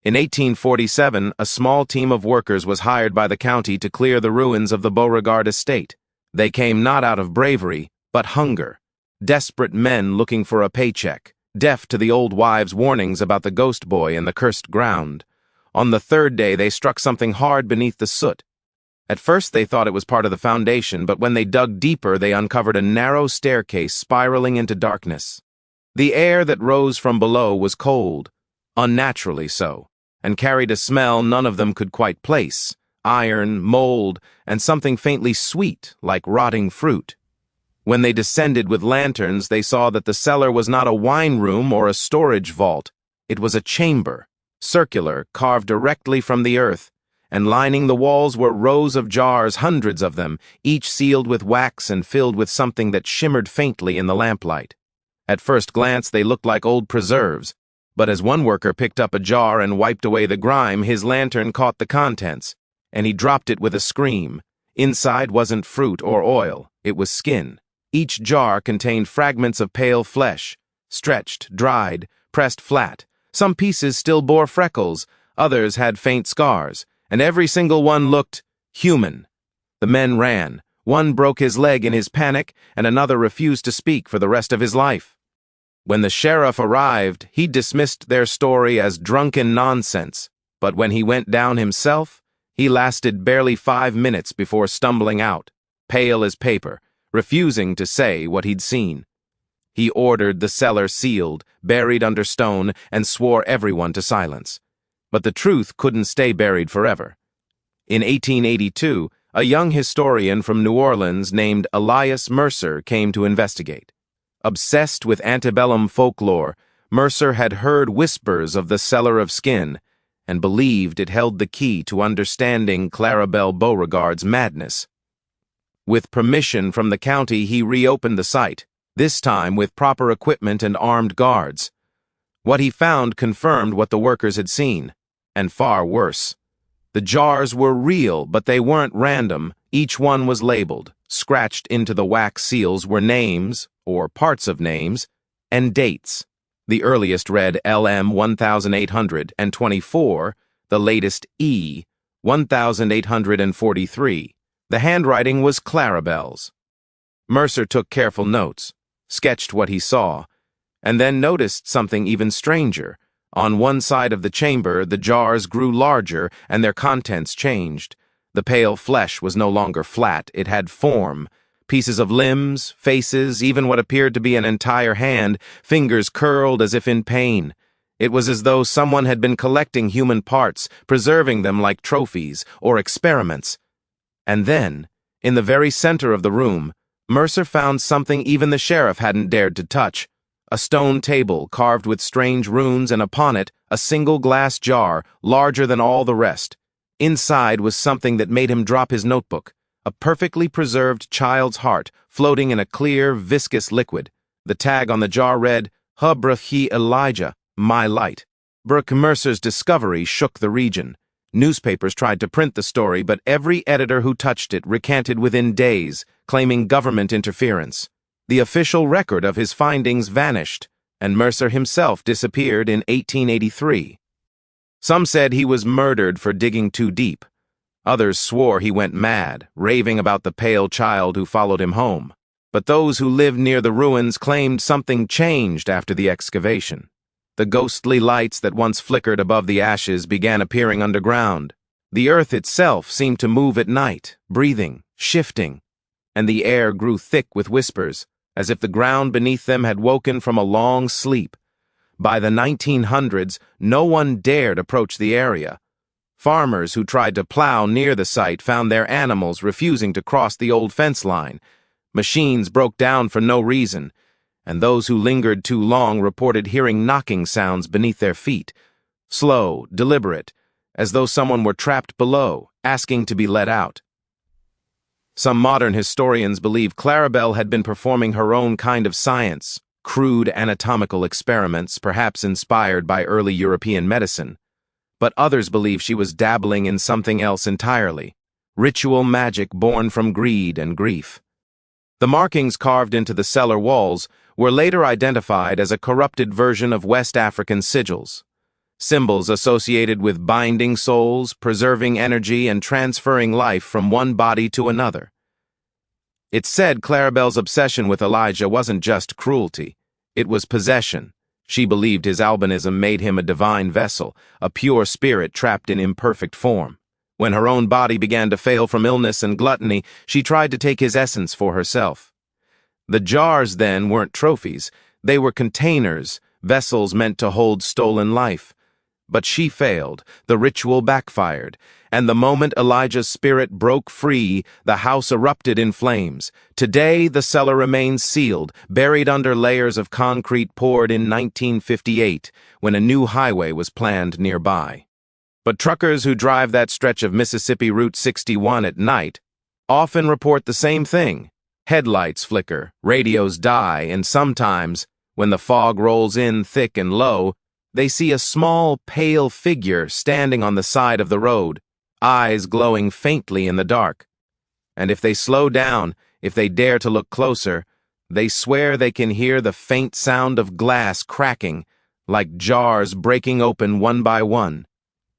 In 1847, a small team of workers was hired by the county to clear the ruins of the Beauregard estate. They came not out of bravery, but hunger. Desperate men looking for a paycheck, deaf to the old wives' warnings about the ghost boy and the cursed ground. On the 3rd day, they struck something hard beneath the soot. At first they thought it was part of the foundation, but when they dug deeper, they uncovered a narrow staircase spiraling into darkness. The air that rose from below was cold, unnaturally so, and carried a smell none of them could quite place: iron, mold, and something faintly sweet, like rotting fruit. When they descended with lanterns, they saw that the cellar was not a wine room or a storage vault. It was a chamber, circular, carved directly from the earth, and lining the walls were rows of jars, hundreds of them, each sealed with wax and filled with something that shimmered faintly in the lamplight. At first glance, they looked like old preserves, but as one worker picked up a jar and wiped away the grime, his lantern caught the contents, and he dropped it with a scream. Inside wasn't fruit or oil, it was skin. Each jar contained fragments of pale flesh, stretched, dried, pressed flat. Some pieces still bore freckles, others had faint scars, and every single one looked human. The men ran. One broke his leg in his panic, and another refused to speak for the rest of his life. When the sheriff arrived, he dismissed their story as drunken nonsense, but when he went down himself, he lasted barely 5 minutes before stumbling out, pale as paper, refusing to say what he'd seen. He ordered the cellar sealed, buried under stone, and swore everyone to silence. But the truth couldn't stay buried forever. In 1882, a young historian from New Orleans named Elias Mercer came to investigate. Obsessed with antebellum folklore, Mercer had heard whispers of the Cellar of Skin and believed it held the key to understanding Claribel Beauregard's madness. With permission from the county, he reopened the site, this time with proper equipment and armed guards. What he found confirmed what the workers had seen, and far worse. The jars were real, but they weren't random. Each one was labeled. Scratched into the wax seals were names, or parts of names, and dates. The earliest read LM 1824, the latest E 1843. The handwriting was Claribel's. Mercer took careful notes, sketched what he saw, and then noticed something even stranger. On one side of the chamber, the jars grew larger and their contents changed. The pale flesh was no longer flat, it had form. Pieces of limbs, faces, even what appeared to be an entire hand, fingers curled as if in pain. It was as though someone had been collecting human parts, preserving them like trophies or experiments. And then, in the very center of the room, Mercer found something even the sheriff hadn't dared to touch. A stone table carved with strange runes, and upon it, a single glass jar, larger than all the rest. Inside was something that made him drop his notebook. A perfectly preserved child's heart, floating in a clear, viscous liquid. The tag on the jar read, "Hubrahi Elijah, my light." Brooke Mercer's discovery shook the region. Newspapers tried to print the story, but every editor who touched it recanted within days, claiming government interference. The official record of his findings vanished, and Mercer himself disappeared in 1883. Some said he was murdered for digging too deep. Others swore he went mad, raving about the pale child who followed him home. But those who lived near the ruins claimed something changed after the excavation. The ghostly lights that once flickered above the ashes began appearing underground. The earth itself seemed to move at night, breathing, shifting, and the air grew thick with whispers, as if the ground beneath them had woken from a long sleep. By the 1900s, no one dared approach the area. Farmers who tried to plow near the site found their animals refusing to cross the old fence line. Machines broke down for no reason, and those who lingered too long reported hearing knocking sounds beneath their feet, slow, deliberate, as though someone were trapped below, asking to be let out. Some modern historians believe Claribel had been performing her own kind of science, crude anatomical experiments, perhaps inspired by early European medicine. But others believe she was dabbling in something else entirely, ritual magic born from greed and grief. The markings carved into the cellar walls were later identified as a corrupted version of West African sigils, symbols associated with binding souls, preserving energy, and transferring life from one body to another. It's said Claribel's obsession with Elijah wasn't just cruelty, it was possession. She believed his albinism made him a divine vessel, a pure spirit trapped in imperfect form. When her own body began to fail from illness and gluttony, she tried to take his essence for herself. The jars, then, weren't trophies. They were containers, vessels meant to hold stolen life. But she failed, the ritual backfired, and the moment Elijah's spirit broke free, the house erupted in flames. Today, the cellar remains sealed, buried under layers of concrete poured in 1958, when a new highway was planned nearby. But truckers who drive that stretch of Mississippi Route 61 at night often report the same thing. Headlights flicker, radios die, and sometimes, when the fog rolls in thick and low, they see a small, pale figure standing on the side of the road, eyes glowing faintly in the dark. And if they slow down, if they dare to look closer, they swear they can hear the faint sound of glass cracking, like jars breaking open one by one,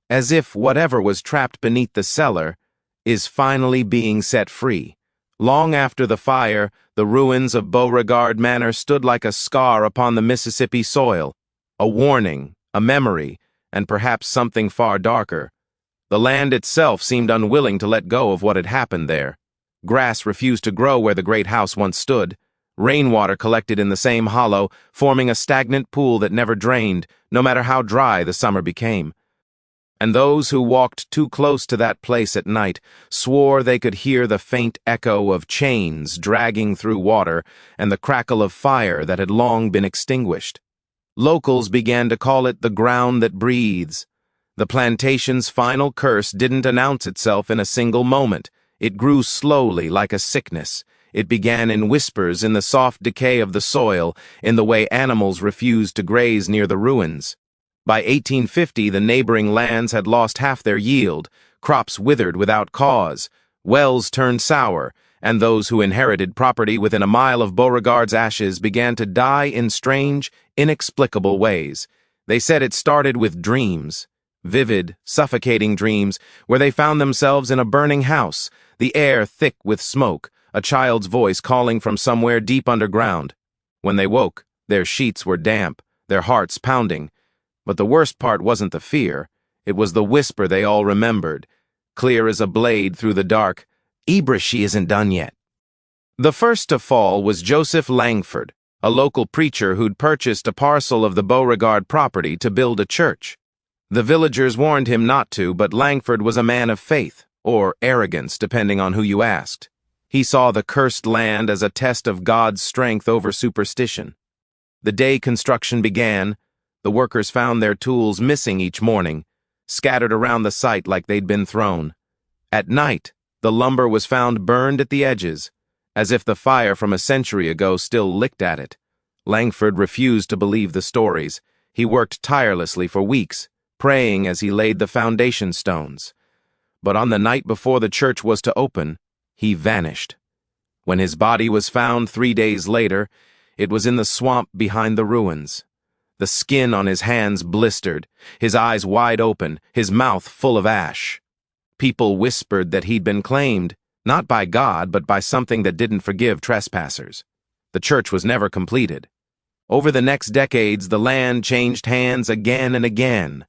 as if whatever was trapped beneath the cellar is finally being set free. Long after the fire, the ruins of Beauregard Manor stood like a scar upon the Mississippi soil, a warning, a memory, and perhaps something far darker. The land itself seemed unwilling to let go of what had happened there. Grass refused to grow where the great house once stood. Rainwater collected in the same hollow, forming a stagnant pool that never drained, no matter how dry the summer became. And those who walked too close to that place at night swore they could hear the faint echo of chains dragging through water and the crackle of fire that had long been extinguished. Locals began to call it the ground that breathes. The plantation's final curse didn't announce itself in a single moment. It grew slowly like a sickness. It began in whispers in the soft decay of the soil, in the way animals refused to graze near the ruins. By 1850, the neighboring lands had lost half their yield, crops withered without cause, wells turned sour, and those who inherited property within a mile of Beauregard's ashes began to die in strange, inexplicable ways. They said it started with dreams, vivid, suffocating dreams, where they found themselves in a burning house, the air thick with smoke, a child's voice calling from somewhere deep underground. When they woke, their sheets were damp, their hearts pounding. But the worst part wasn't the fear. It was the whisper they all remembered, clear as a blade through the dark. "Ibra, she isn't done yet." The first to fall was Joseph Langford, a local preacher who'd purchased a parcel of the Beauregard property to build a church. The villagers warned him not to, but Langford was a man of faith, or arrogance, depending on who you asked. He saw the cursed land as a test of God's strength over superstition. The day construction began, the workers found their tools missing each morning, scattered around the site like they'd been thrown. At night, the lumber was found burned at the edges, as if the fire from a century ago still licked at it. Langford refused to believe the stories. He worked tirelessly for weeks, praying as he laid the foundation stones. But on the night before the church was to open, he vanished. When his body was found 3 days later, it was in the swamp behind the ruins. The skin on his hands blistered, his eyes wide open, his mouth full of ash. People whispered that he'd been claimed, not by God, but by something that didn't forgive trespassers. The church was never completed. Over the next decades, the land changed hands again and again.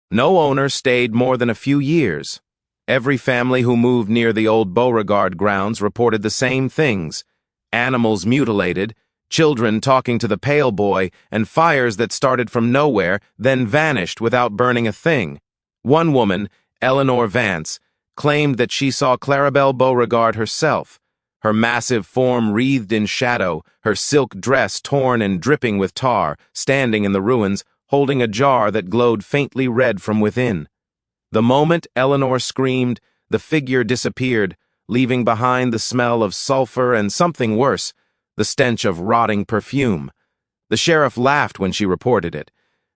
No owner stayed more than a few years. Every family who moved near the old Beauregard grounds reported the same things: animals mutilated, children talking to the pale boy, and fires that started from nowhere, then vanished without burning a thing. One woman, Eleanor Vance, claimed that she saw Clarabelle Beauregard herself, her massive form wreathed in shadow, her silk dress torn and dripping with tar, standing in the ruins, holding a jar that glowed faintly red from within. The moment Eleanor screamed, the figure disappeared, leaving behind the smell of sulfur and something worse, the stench of rotting perfume. The sheriff laughed when she reported it.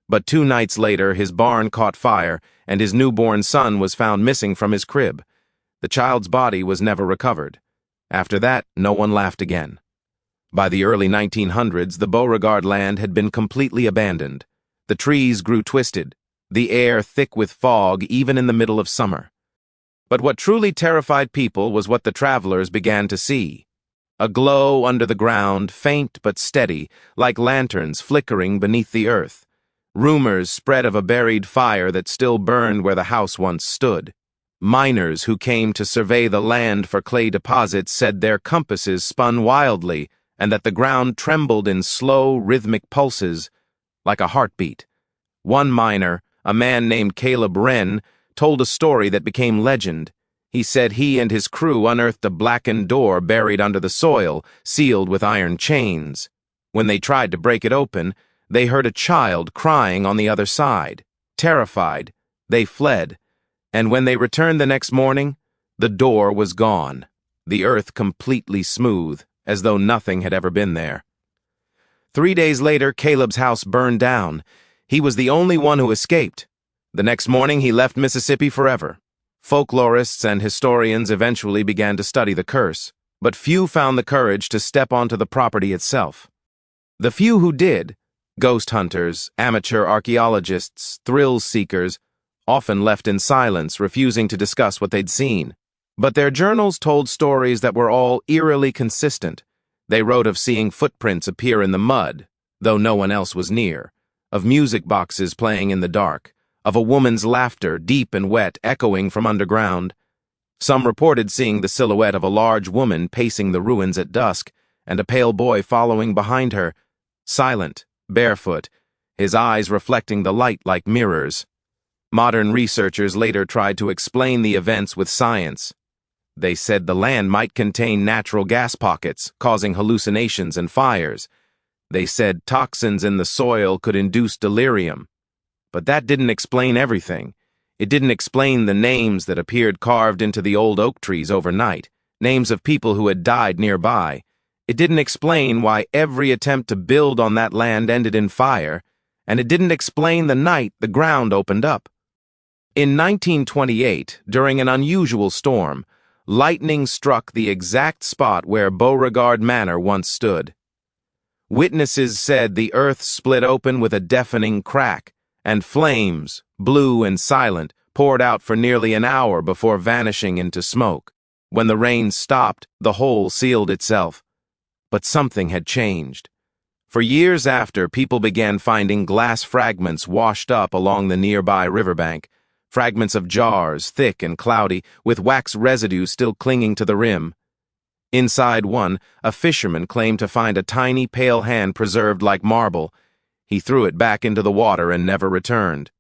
But 2 nights later, his barn caught fire, and his newborn son was found missing from his crib. The child's body was never recovered. After that, no one laughed again. By the early 1900s, the Beauregard land had been completely abandoned. The trees grew twisted, the air thick with fog even in the middle of summer. But what truly terrified people was what the travelers began to see. A glow under the ground, faint but steady, like lanterns flickering beneath the earth. Rumors spread of a buried fire that still burned where the house once stood. Miners who came to survey the land for clay deposits said their compasses spun wildly and that the ground trembled in slow, rhythmic pulses, like a heartbeat. One miner, a man named Caleb Wren, told a story that became legend. He said he and his crew unearthed a blackened door buried under the soil, sealed with iron chains. When they tried to break it open, they heard a child crying on the other side. Terrified, they fled, and when they returned the next morning, the door was gone, the earth completely smooth, as though nothing had ever been there. 3 days later, Caleb's house burned down. He was the only one who escaped. The next morning, he left Mississippi forever. Folklorists and historians eventually began to study the curse, but few found the courage to step onto the property itself. The few who did, ghost hunters, amateur archaeologists, thrill seekers, often left in silence, refusing to discuss what they'd seen. But their journals told stories that were all eerily consistent. They wrote of seeing footprints appear in the mud, though no one else was near, of music boxes playing in the dark, of a woman's laughter, deep and wet, echoing from underground. Some reported seeing the silhouette of a large woman pacing the ruins at dusk, and a pale boy following behind her, silent, barefoot, his eyes reflecting the light like mirrors. Modern researchers later tried to explain the events with science. They said the land might contain natural gas pockets, causing hallucinations and fires. They said toxins in the soil could induce delirium. But that didn't explain everything. It didn't explain the names that appeared carved into the old oak trees overnight, names of people who had died nearby. It didn't explain why every attempt to build on that land ended in fire, and it didn't explain the night the ground opened up. In 1928, during an unusual storm, lightning struck the exact spot where Beauregard Manor once stood. Witnesses said the earth split open with a deafening crack, and flames, blue and silent, poured out for nearly an hour before vanishing into smoke. When the rain stopped, the hole sealed itself. But something had changed. For years after, people began finding glass fragments washed up along the nearby riverbank, fragments of jars, thick and cloudy, with wax residue still clinging to the rim. Inside one, a fisherman claimed to find a tiny pale hand preserved like marble. He threw it back into the water and never returned.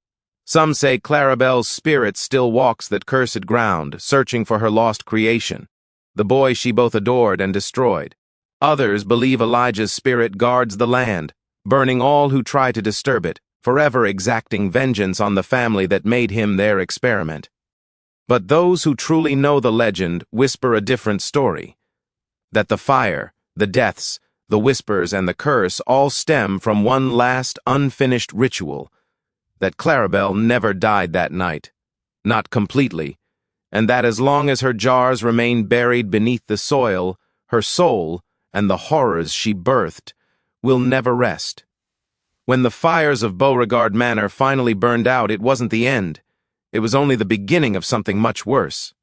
Some say Clarabelle's spirit still walks that cursed ground, searching for her lost creation, the boy she both adored and destroyed. Others believe Elijah's spirit guards the land, burning all who try to disturb it, forever exacting vengeance on the family that made him their experiment. But those who truly know the legend whisper a different story. That the fire, the deaths, the whispers, and the curse all stem from one last unfinished ritual, that Clarabelle never died that night, not completely, and that as long as her jars remain buried beneath the soil, her soul, and the horrors she birthed, will never rest. When the fires of Beauregard Manor finally burned out, it wasn't the end. It was only the beginning of something much worse.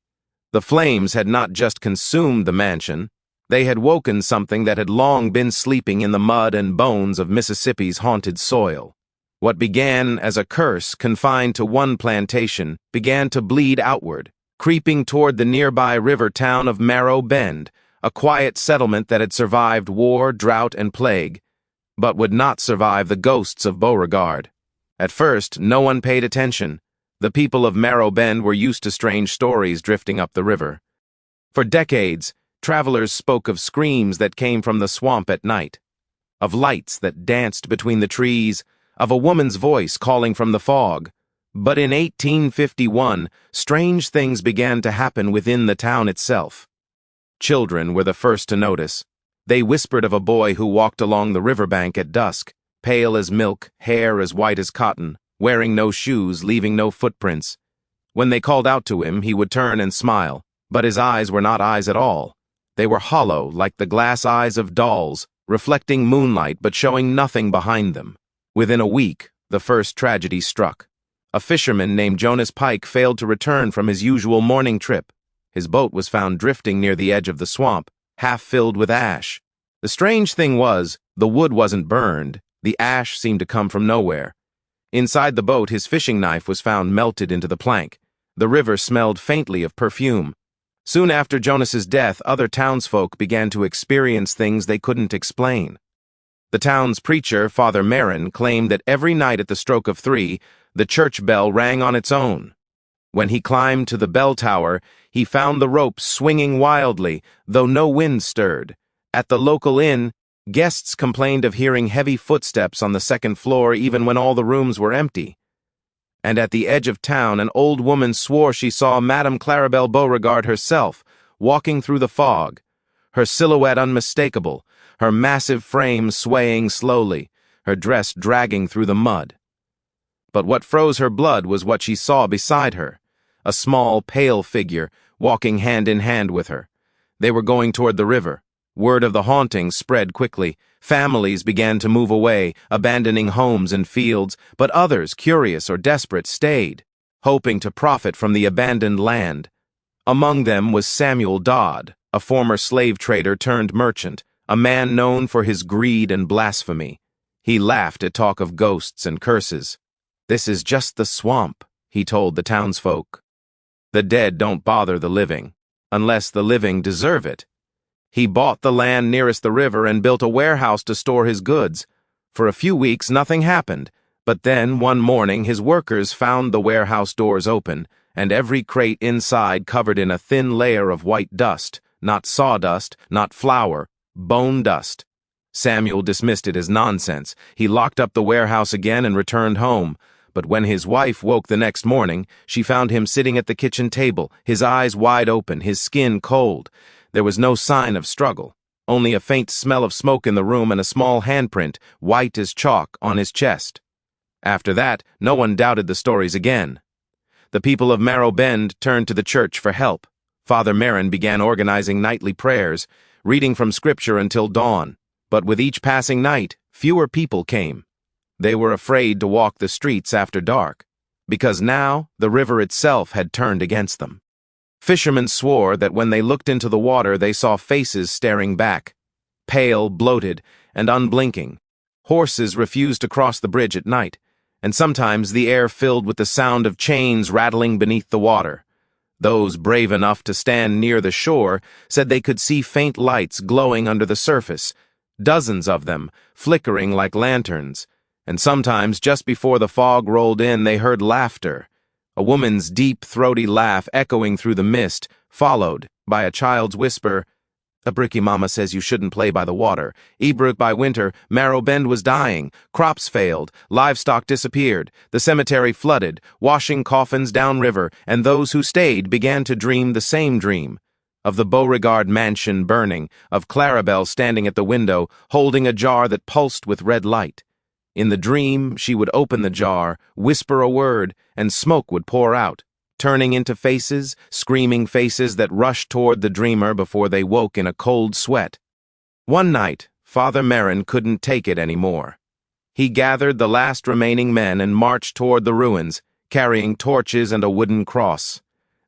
The flames had not just consumed the mansion, they had woken something that had long been sleeping in the mud and bones of Mississippi's haunted soil. What began as a curse confined to one plantation began to bleed outward, creeping toward the nearby river town of Marrow Bend, a quiet settlement that had survived war, drought, and plague, but would not survive the ghosts of Beauregard. At first, no one paid attention. The people of Marrow Bend were used to strange stories drifting up the river. For decades, travelers spoke of screams that came from the swamp at night, of lights that danced between the trees, of a woman's voice calling from the fog. But in 1851, strange things began to happen within the town itself. Children were the first to notice. They whispered of a boy who walked along the riverbank at dusk, pale as milk, hair as white as cotton, wearing no shoes, leaving no footprints. When they called out to him, he would turn and smile, but his eyes were not eyes at all. They were hollow, like the glass eyes of dolls, reflecting moonlight but showing nothing behind them. Within a week, the first tragedy struck. A fisherman named Jonas Pike failed to return from his usual morning trip. His boat was found drifting near the edge of the swamp, half filled with ash. The strange thing was, the wood wasn't burned. The ash seemed to come from nowhere. Inside the boat, his fishing knife was found melted into the plank. The river smelled faintly of perfume. Soon after Jonas's death, other townsfolk began to experience things they couldn't explain. The town's preacher, Father Marin, claimed that every night at the stroke of 3, the church bell rang on its own. When he climbed to the bell tower, he found the ropes swinging wildly, though no wind stirred. At the local inn, guests complained of hearing heavy footsteps on the second floor even when all the rooms were empty. And at the edge of town, an old woman swore she saw Madame Clarabelle Beauregard herself, walking through the fog, her silhouette unmistakable, her massive frame swaying slowly, her dress dragging through the mud. But what froze her blood was what she saw beside her, a small, pale figure, walking hand in hand with her. They were going toward the river. Word of the haunting spread quickly. Families began to move away, abandoning homes and fields, but others, curious or desperate, stayed, hoping to profit from the abandoned land. Among them was Samuel Dodd, a former slave trader turned merchant, a man known for his greed and blasphemy. He laughed at talk of ghosts and curses. "This is just the swamp," he told the townsfolk. The dead don't bother the living, unless the living deserve it. He bought the land nearest the river and built a warehouse to store his goods. For a few weeks, nothing happened, but then one morning his workers found the warehouse doors open, and every crate inside covered in a thin layer of white dust, not sawdust, not flour, bone dust. Samuel dismissed it as nonsense. He locked up the warehouse again and returned home. But when his wife woke the next morning, she found him sitting at the kitchen table, his eyes wide open, his skin cold. There was no sign of struggle, only a faint smell of smoke in the room and a small handprint, white as chalk, on his chest. After that, no one doubted the stories again. The people of Marrow Bend turned to the church for help. Father Merrin began organizing nightly prayers, reading from Scripture until dawn. But with each passing night, fewer people came. They were afraid to walk the streets after dark, because now the river itself had turned against them. Fishermen swore that when they looked into the water they saw faces staring back, pale, bloated, and unblinking. Horses refused to cross the bridge at night, and sometimes the air filled with the sound of chains rattling beneath the water. Those brave enough to stand near the shore said they could see faint lights glowing under the surface, dozens of them, flickering like lanterns, and sometimes just before the fog rolled in they heard laughter, a woman's deep, throaty laugh echoing through the mist, followed by a child's whisper, "Abriki mama says you shouldn't play by the water. Ebruk by winter, Marrow Bend was dying, crops failed, livestock disappeared, the cemetery flooded, washing coffins downriver, and those who stayed began to dream the same dream. Of the Beauregard mansion burning, of Clarabelle standing at the window, holding a jar that pulsed with red light. In the dream, she would open the jar, whisper a word, and smoke would pour out, turning into faces, screaming faces that rushed toward the dreamer before they woke in a cold sweat. One night, Father Merrin couldn't take it anymore. He gathered the last remaining men and marched toward the ruins, carrying torches and a wooden cross.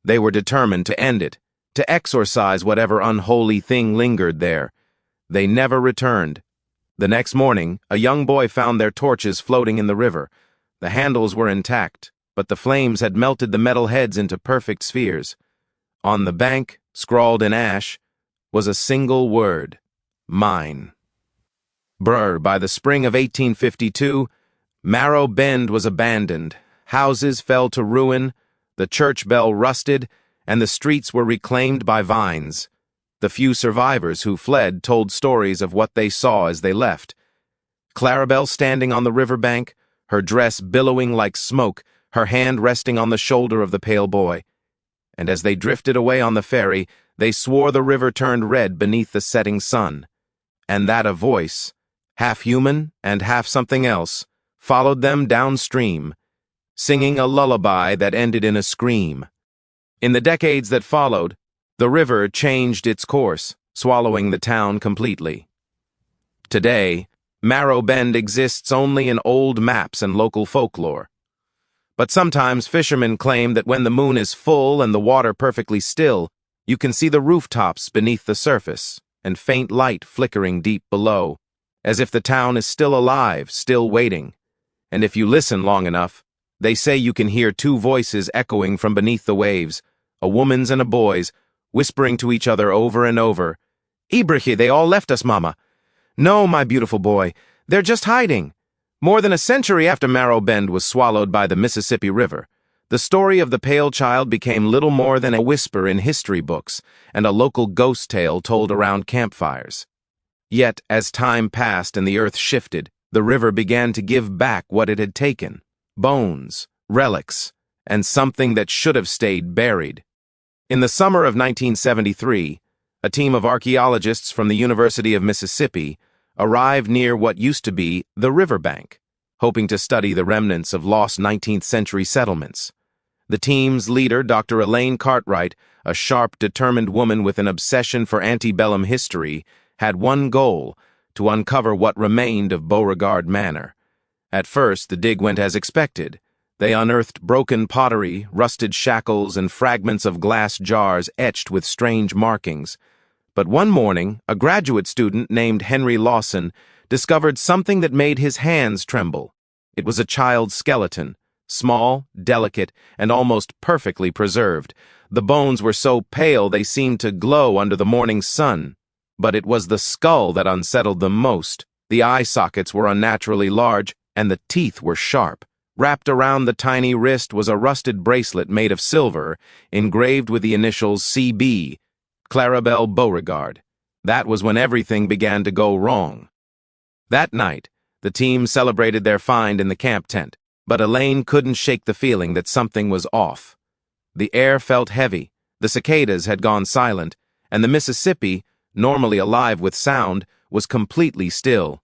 They were determined to end it, to exorcise whatever unholy thing lingered there. They never returned. The next morning, a young boy found their torches floating in the river. The handles were intact, but the flames had melted the metal heads into perfect spheres. On the bank, scrawled in ash, was a single word: mine. By the spring of 1852, Marrow Bend was abandoned. Houses fell to ruin, the church bell rusted, and the streets were reclaimed by vines. The few survivors who fled told stories of what they saw as they left. Clarabelle standing on the riverbank, her dress billowing like smoke, her hand resting on the shoulder of the pale boy. And as they drifted away on the ferry, they swore the river turned red beneath the setting sun, and that a voice, half human and half something else, followed them downstream, singing a lullaby that ended in a scream. In the decades that followed, the river changed its course, swallowing the town completely. Today, Marrow Bend exists only in old maps and local folklore. But sometimes fishermen claim that when the moon is full and the water perfectly still, you can see the rooftops beneath the surface and faint light flickering deep below, as if the town is still alive, still waiting. And if you listen long enough, they say you can hear two voices echoing from beneath the waves, a woman's and a boy's, whispering to each other over and over, "Ibrahim, they all left us, Mama." "No, my beautiful boy, they're just hiding." More than a century after Marrow Bend was swallowed by the Mississippi River, the story of the pale child became little more than a whisper in history books and a local ghost tale told around campfires. Yet, as time passed and the earth shifted, the river began to give back what it had taken: bones, relics, and something that should have stayed buried. In the summer of 1973, a team of archaeologists from the University of Mississippi arrived near what used to be the riverbank, hoping to study the remnants of lost 19th-century settlements. The team's leader, Dr. Elaine Cartwright, a sharp, determined woman with an obsession for antebellum history, had one goal: to uncover what remained of Beauregard Manor. At first, the dig went as expected. They unearthed broken pottery, rusted shackles, and fragments of glass jars etched with strange markings. But one morning, a graduate student named Henry Lawson discovered something that made his hands tremble. It was a child's skeleton, small, delicate, and almost perfectly preserved. The bones were so pale they seemed to glow under the morning sun. But it was the skull that unsettled them most. The eye sockets were unnaturally large, and the teeth were sharp. Wrapped around the tiny wrist was a rusted bracelet made of silver, engraved with the initials CB, Clarabelle Beauregard. That was when everything began to go wrong. That night, the team celebrated their find in the camp tent, but Elaine couldn't shake the feeling that something was off. The air felt heavy, the cicadas had gone silent, and the Mississippi, normally alive with sound, was completely still.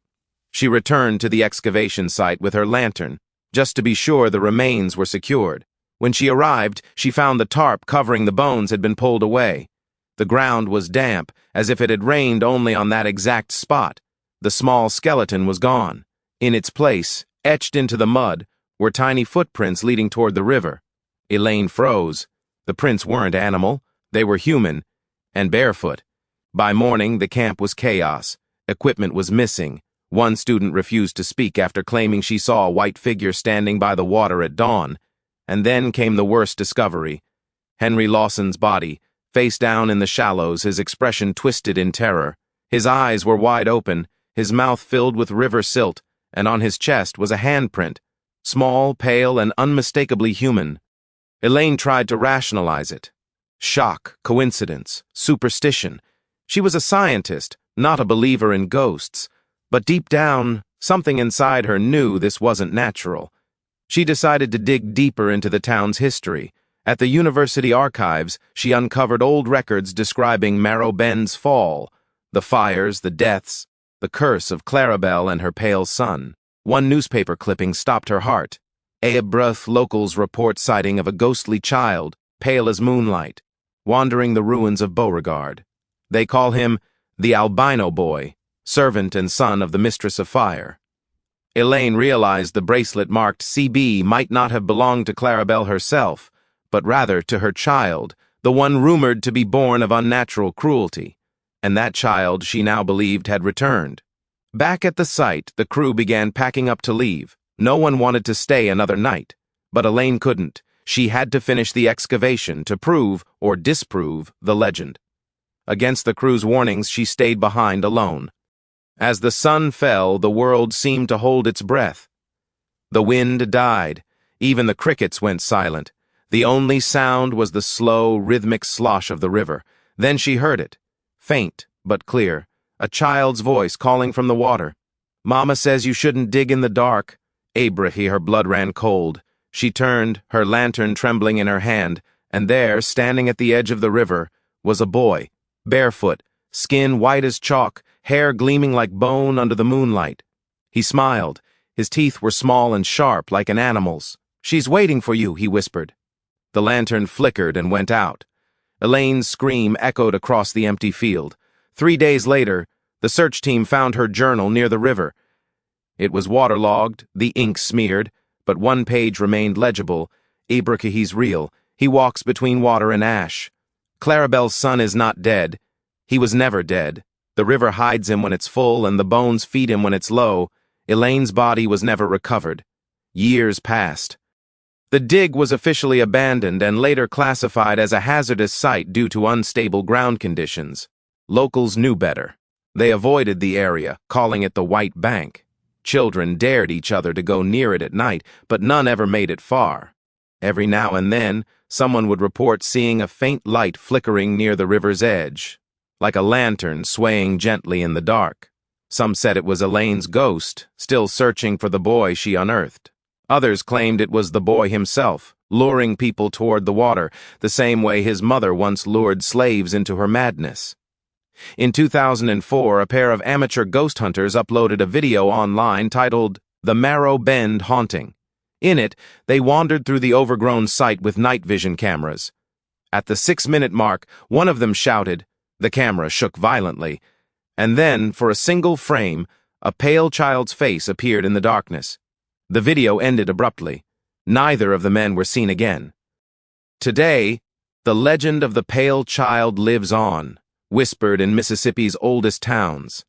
She returned to the excavation site with her lantern, just to be sure the remains were secured. When she arrived, she found the tarp covering the bones had been pulled away. The ground was damp, as if it had rained only on that exact spot. The small skeleton was gone. In its place, etched into the mud, were tiny footprints leading toward the river. Elaine froze. The prints weren't animal, they were human, and barefoot. By morning, the camp was chaos. Equipment was missing. One student refused to speak after claiming she saw a white figure standing by the water at dawn. And then came the worst discovery. Henry Lawson's body, face down in the shallows, his expression twisted in terror. His eyes were wide open, his mouth filled with river silt, and on his chest was a handprint, small, pale, and unmistakably human. Elaine tried to rationalize it. Shock, coincidence, superstition. She was a scientist, not a believer in ghosts, but deep down, something inside her knew this wasn't natural. She decided to dig deeper into the town's history. At the university archives, she uncovered old records describing Marrow Bend's fall, the fires, the deaths, the curse of Clarabelle and her pale son. One newspaper clipping stopped her heart. Abreuth locals report sighting of a ghostly child, pale as moonlight, wandering the ruins of Beauregard. They call him the Albino boy, servant and son of the Mistress of Fire. Elaine realized the bracelet marked CB might not have belonged to Clarabelle herself, but rather to her child, the one rumored to be born of unnatural cruelty. And that child, she now believed, had returned. Back at the site, the crew began packing up to leave. No one wanted to stay another night, but Elaine couldn't. She had to finish the excavation to prove or disprove the legend. Against the crew's warnings, she stayed behind alone. As the sun fell, the world seemed to hold its breath. The wind died. Even the crickets went silent. The only sound was the slow, rhythmic slosh of the river. Then she heard it, faint but clear, a child's voice calling from the water. "Mama says you shouldn't dig in the dark." Abrahi, her blood ran cold. She turned, her lantern trembling in her hand, and there, standing at the edge of the river, was a boy, barefoot, skin white as chalk, hair gleaming like bone under the moonlight. He smiled. His teeth were small and sharp, like an animal's. "She's waiting for you," he whispered. The lantern flickered and went out. Elaine's scream echoed across the empty field. 3 days later, the search team found her journal near the river. It was waterlogged, the ink smeared, but one page remained legible. "Abrahi's real. He walks between water and ash. Clarabelle's son is not dead. He was never dead. The river hides him when it's full, and the bones feed him when it's low. Elaine's body was never recovered." Years passed. The dig was officially abandoned and later classified as a hazardous site due to unstable ground conditions. Locals knew better. They avoided the area, calling it the White Bank. Children dared each other to go near it at night, but none ever made it far. Every now and then, someone would report seeing a faint light flickering near the river's edge, like a lantern swaying gently in the dark. Some said it was Elaine's ghost, still searching for the boy she unearthed. Others claimed it was the boy himself, luring people toward the water, the same way his mother once lured slaves into her madness. In 2004, a pair of amateur ghost hunters uploaded a video online titled "The Marrow Bend Haunting." In it, they wandered through the overgrown site with night vision cameras. At the 6-minute mark, one of them shouted, the camera shook violently, and then, for a single frame, a pale child's face appeared in the darkness. The video ended abruptly. Neither of the men were seen again. Today, the legend of the pale child lives on, whispered in Mississippi's oldest towns.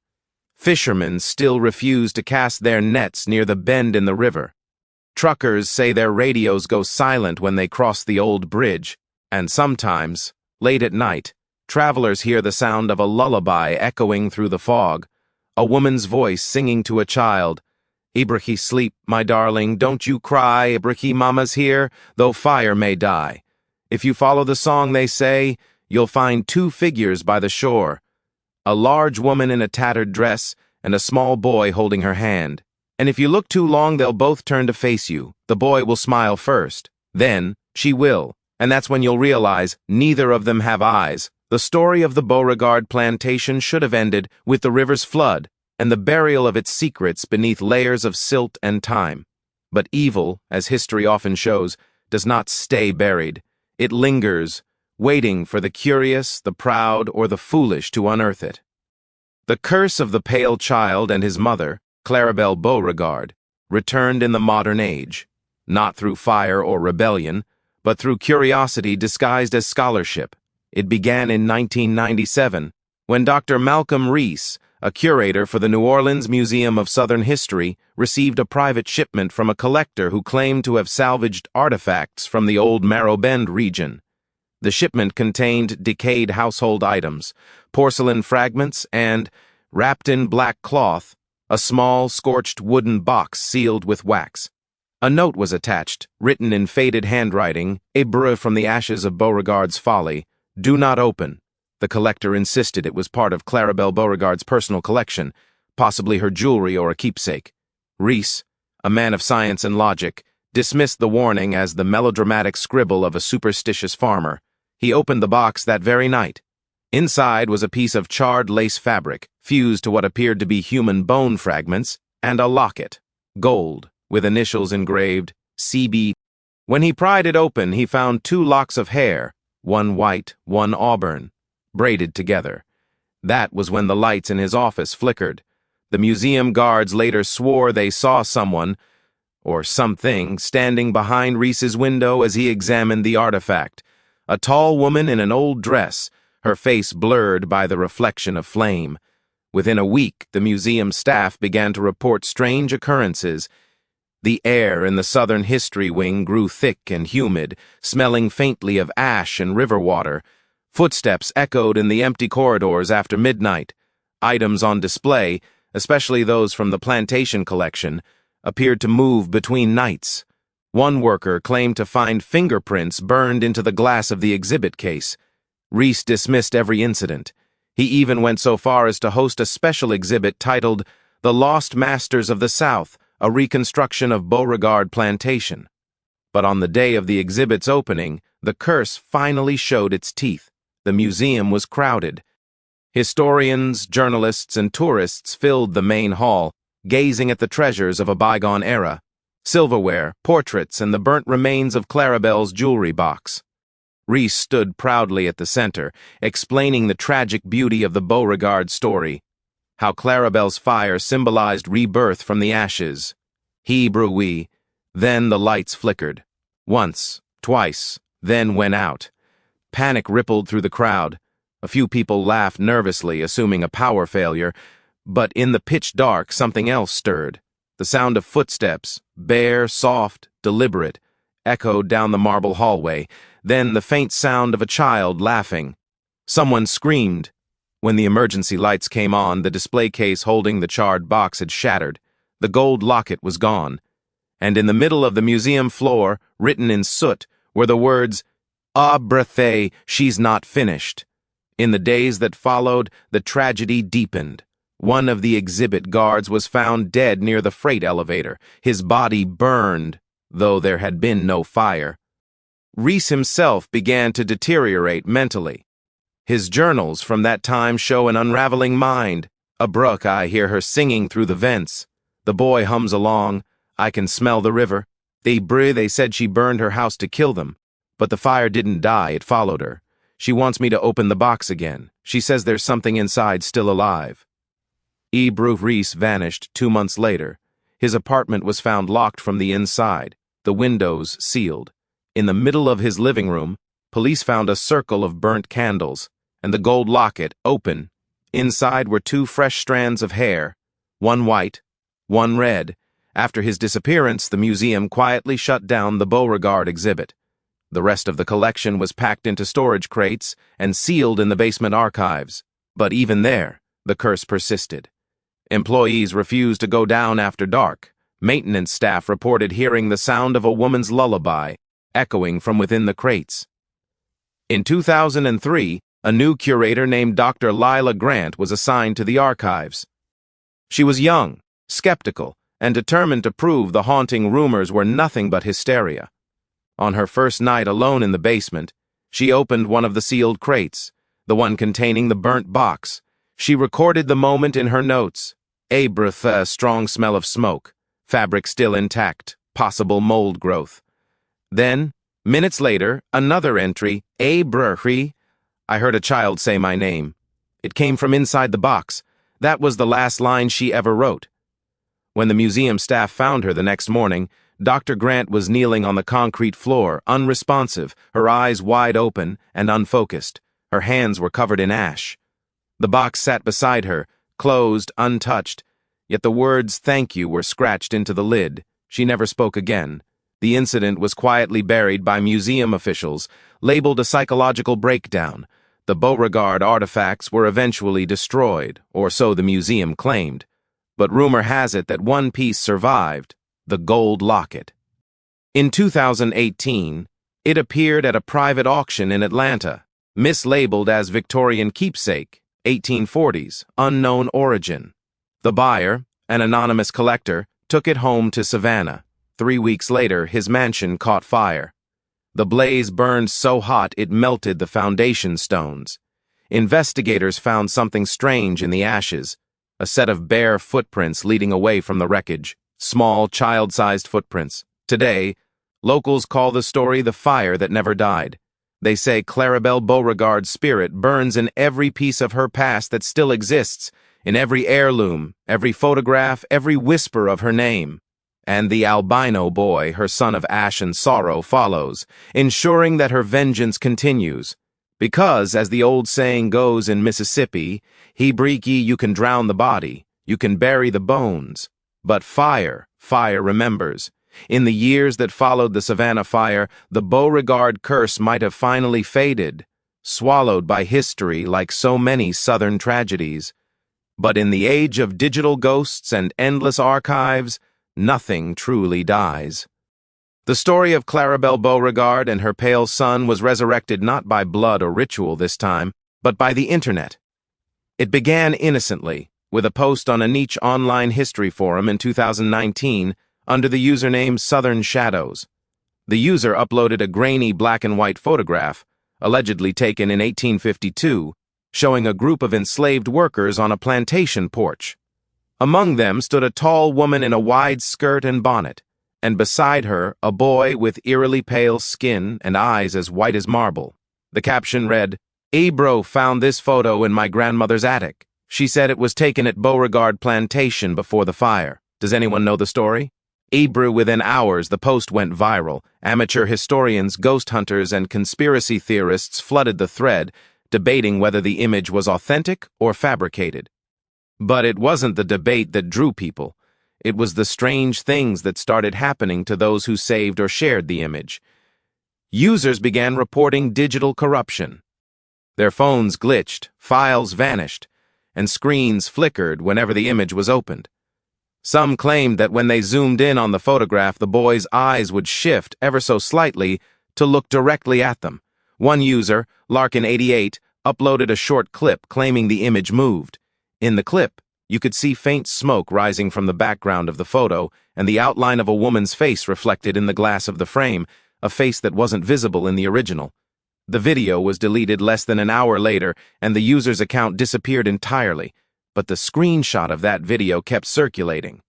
Fishermen still refuse to cast their nets near the bend in the river. Truckers say their radios go silent when they cross the old bridge, and sometimes, late at night, travelers hear the sound of a lullaby echoing through the fog, a woman's voice singing to a child, "Ibrahim, sleep, my darling, don't you cry, Ibrahim, mama's here, though fire may die." If you follow the song, they say, you'll find two figures by the shore, a large woman in a tattered dress and a small boy holding her hand. And if you look too long, they'll both turn to face you. The boy will smile first. Then, she will. And that's when you'll realize neither of them have eyes. The story of the Beauregard plantation should have ended with the river's flood and the burial of its secrets beneath layers of silt and time. But evil, as history often shows, does not stay buried. It lingers, waiting for the curious, the proud, or the foolish to unearth it. The curse of the pale child and his mother, Claribel Beauregard, returned in the modern age, not through fire or rebellion, but through curiosity disguised as scholarship. It began in 1997, when Dr. Malcolm Reese, a curator for the New Orleans Museum of Southern History, received a private shipment from a collector who claimed to have salvaged artifacts from the old Marrow Bend region. The shipment contained decayed household items, porcelain fragments, and, wrapped in black cloth, a small, scorched wooden box sealed with wax. A note was attached, written in faded handwriting, "Hébreu from the ashes of Beauregard's folly. Do not open." The collector insisted it was part of Claribel Beauregard's personal collection, possibly her jewelry or a keepsake. Reese, a man of science and logic, dismissed the warning as the melodramatic scribble of a superstitious farmer. He opened the box that very night. Inside was a piece of charred lace fabric, fused to what appeared to be human bone fragments, and a locket, gold, with initials engraved, CB. When he pried it open, he found two locks of hair, one white, one auburn, braided together. That was when the lights in his office flickered. The museum guards later swore they saw someone, or something, standing behind Reese's window as he examined the artifact. A tall woman in an old dress, her face blurred by the reflection of flame. Within a week, the museum staff began to report strange occurrences. The air in the Southern History Wing grew thick and humid, smelling faintly of ash and river water. Footsteps echoed in the empty corridors after midnight. Items on display, especially those from the Plantation collection, appeared to move between nights. One worker claimed to find fingerprints burned into the glass of the exhibit case. Reese dismissed every incident. He even went so far as to host a special exhibit titled "The Lost Masters of the South, a Reconstruction of Beauregard Plantation." But on the day of the exhibit's opening, the curse finally showed its teeth. The museum was crowded. Historians, journalists, and tourists filled the main hall, gazing at the treasures of a bygone era: silverware, portraits, and the burnt remains of Claribel's jewelry box. Reese stood proudly at the center, explaining the tragic beauty of the Beauregard story, how Claribel's fire symbolized rebirth from the ashes. Hébreu. Then the lights flickered. Once, twice, then went out. Panic rippled through the crowd. A few people laughed nervously, assuming a power failure, but in the pitch dark, something else stirred. The sound of footsteps, bare, soft, deliberate, echoed down the marble hallway, then the faint sound of a child laughing. Someone screamed. When the emergency lights came on, the display case holding the charred box had shattered. The gold locket was gone. And in the middle of the museum floor, written in soot, were the words, "Ah, Brethay, she's not finished." In the days that followed, the tragedy deepened. One of the exhibit guards was found dead near the freight elevator, his body burned, though there had been no fire. Reese himself began to deteriorate mentally. His journals from that time show an unraveling mind. "Abruk, I hear her singing through the vents. The boy hums along. I can smell the river. They said she burned her house to kill them. But the fire didn't die, it followed her. She wants me to open the box again. She says there's something inside still alive." Hébreu Reese vanished 2 months later. His apartment was found locked from the inside, the windows sealed. In the middle of his living room, police found a circle of burnt candles, and the gold locket open. Inside were 2 fresh strands of hair, one white, one red, After his disappearance, the museum quietly shut down the Beauregard exhibit. The rest of the collection was packed into storage crates and sealed in the basement archives. But even there, the curse persisted. Employees refused to go down after dark. Maintenance staff reported hearing the sound of a woman's lullaby echoing from within the crates. In 2003, a new curator named Dr. Lila Grant was assigned to the archives. She was young, skeptical, and determined to prove the haunting rumors were nothing but hysteria. On her first night alone in the basement, she opened one of the sealed crates, the one containing the burnt box. She recorded the moment in her notes. A breath, a strong smell of smoke, fabric still intact, possible mold growth. Then, minutes later, another entry, a breath. I heard a child say my name. It came from inside the box. That was the last line she ever wrote. When the museum staff found her the next morning, Dr. Grant was kneeling on the concrete floor, unresponsive, her eyes wide open and unfocused. Her hands were covered in ash. The box sat beside her, closed, untouched, yet the words "thank you" were scratched into the lid. She never spoke again. The incident was quietly buried by museum officials, labeled a psychological breakdown. The Beauregard artifacts were eventually destroyed, or so the museum claimed. But rumor has it that one piece survived, the gold locket. In 2018, it appeared at a private auction in Atlanta, mislabeled as Victorian Keepsake, 1840s, unknown origin. The buyer, an anonymous collector, took it home to Savannah. 3 weeks later, his mansion caught fire. The blaze burned so hot it melted the foundation stones. Investigators found something strange in the ashes, a set of bare footprints leading away from the wreckage, small, child-sized footprints. Today, locals call the story the fire that never died. They say Clarabelle Beauregard's spirit burns in every piece of her past that still exists, in every heirloom, every photograph, every whisper of her name. And the albino boy, her son of ash and sorrow, follows, ensuring that her vengeance continues. Because, as the old saying goes in Mississippi, "Hebriki, you can drown the body, you can bury the bones, but fire remembers." In the years that followed the Savannah fire, the Beauregard curse might have finally faded, swallowed by history like so many Southern tragedies. But in the age of digital ghosts and endless archives, nothing truly dies. The story of Clarabelle Beauregard and her pale son was resurrected not by blood or ritual this time, but by the internet. It began innocently, with a post on a niche online history forum in 2019 under the username Southern Shadows. The user uploaded a grainy black and white photograph, allegedly taken in 1852, showing a group of enslaved workers on a plantation porch. Among them stood a tall woman in a wide skirt and bonnet, and beside her a boy with eerily pale skin and eyes as white as marble. The caption read, "Ebro found this photo in my grandmother's attic. She said it was taken at Beauregard Plantation before the fire. Does anyone know the story?" Ebro, within hours, the post went viral. Amateur historians, ghost hunters, and conspiracy theorists flooded the thread, debating whether the image was authentic or fabricated. But it wasn't the debate that drew people. It was the strange things that started happening to those who saved or shared the image. Users began reporting digital corruption. Their phones glitched, files vanished, and screens flickered whenever the image was opened. Some claimed that when they zoomed in on the photograph, the boy's eyes would shift ever so slightly to look directly at them. One user, Larkin88, uploaded a short clip claiming the image moved. In the clip, you could see faint smoke rising from the background of the photo and the outline of a woman's face reflected in the glass of the frame, a face that wasn't visible in the original. The video was deleted less than an hour later, and the user's account disappeared entirely, but the screenshot of that video kept circulating.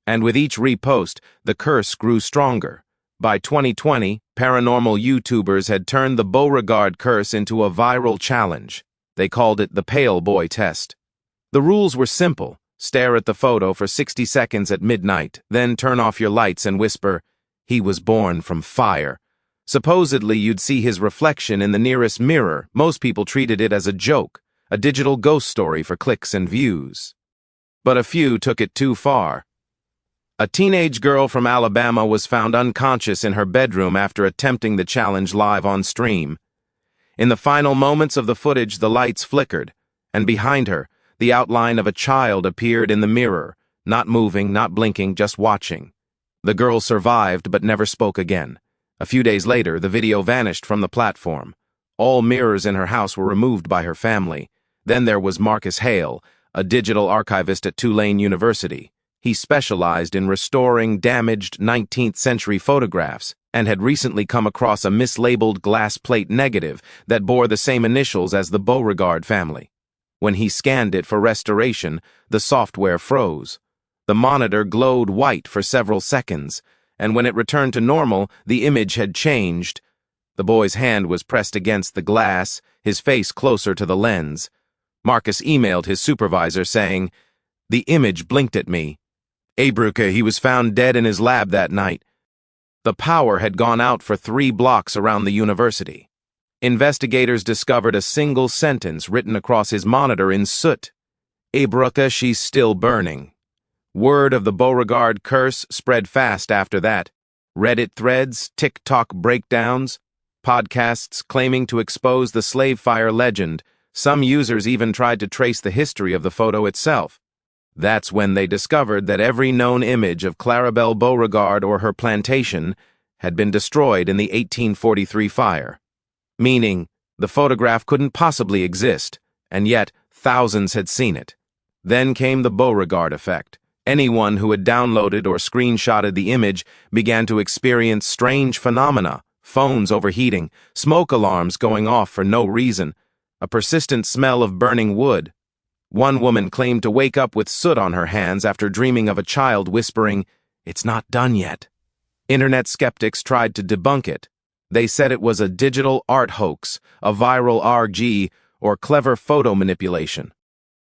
And with each repost, the curse grew stronger. By 2020, paranormal YouTubers had turned the Beauregard curse into a viral challenge. They called it the Pale Boy Test. The rules were simple. Stare at the photo for 60 seconds at midnight, then turn off your lights and whisper, "He was born from fire." Supposedly, you'd see his reflection in the nearest mirror. Most people treated it as a joke, a digital ghost story for clicks and views. But a few took it too far. A teenage girl from Alabama was found unconscious in her bedroom after attempting the challenge live on stream. In the final moments of the footage, the lights flickered, and behind her, the outline of a child appeared in the mirror, not moving, not blinking, just watching. The girl survived but never spoke again. A few days later, the video vanished from the platform. All mirrors in her house were removed by her family. Then there was Marcus Hale, a digital archivist at Tulane University. He specialized in restoring damaged 19th-century photographs and had recently come across a mislabeled glass plate negative that bore the same initials as the Beauregard family. When he scanned it for restoration, the software froze. The monitor glowed white for several seconds, and when it returned to normal, the image had changed. The boy's hand was pressed against the glass, his face closer to the lens. Marcus emailed his supervisor saying, "The image blinked at me. Abruca, he was found dead in his lab that night." The power had gone out for 3 blocks around the university. Investigators discovered a single sentence written across his monitor in soot. "Abruca, she's still burning." Word of the Beauregard curse spread fast after that. Reddit threads, TikTok breakdowns, podcasts claiming to expose the slave fire legend. Some users even tried to trace the history of the photo itself. That's when they discovered that every known image of Clarabelle Beauregard or her plantation had been destroyed in the 1843 fire. Meaning, the photograph couldn't possibly exist, and yet thousands had seen it. Then came the Beauregard effect. Anyone who had downloaded or screenshotted the image began to experience strange phenomena: phones overheating, smoke alarms going off for no reason, a persistent smell of burning wood. One woman claimed to wake up with soot on her hands after dreaming of a child whispering, "It's not done yet." Internet skeptics tried to debunk it. They said it was a digital art hoax, a viral RG, or clever photo manipulation.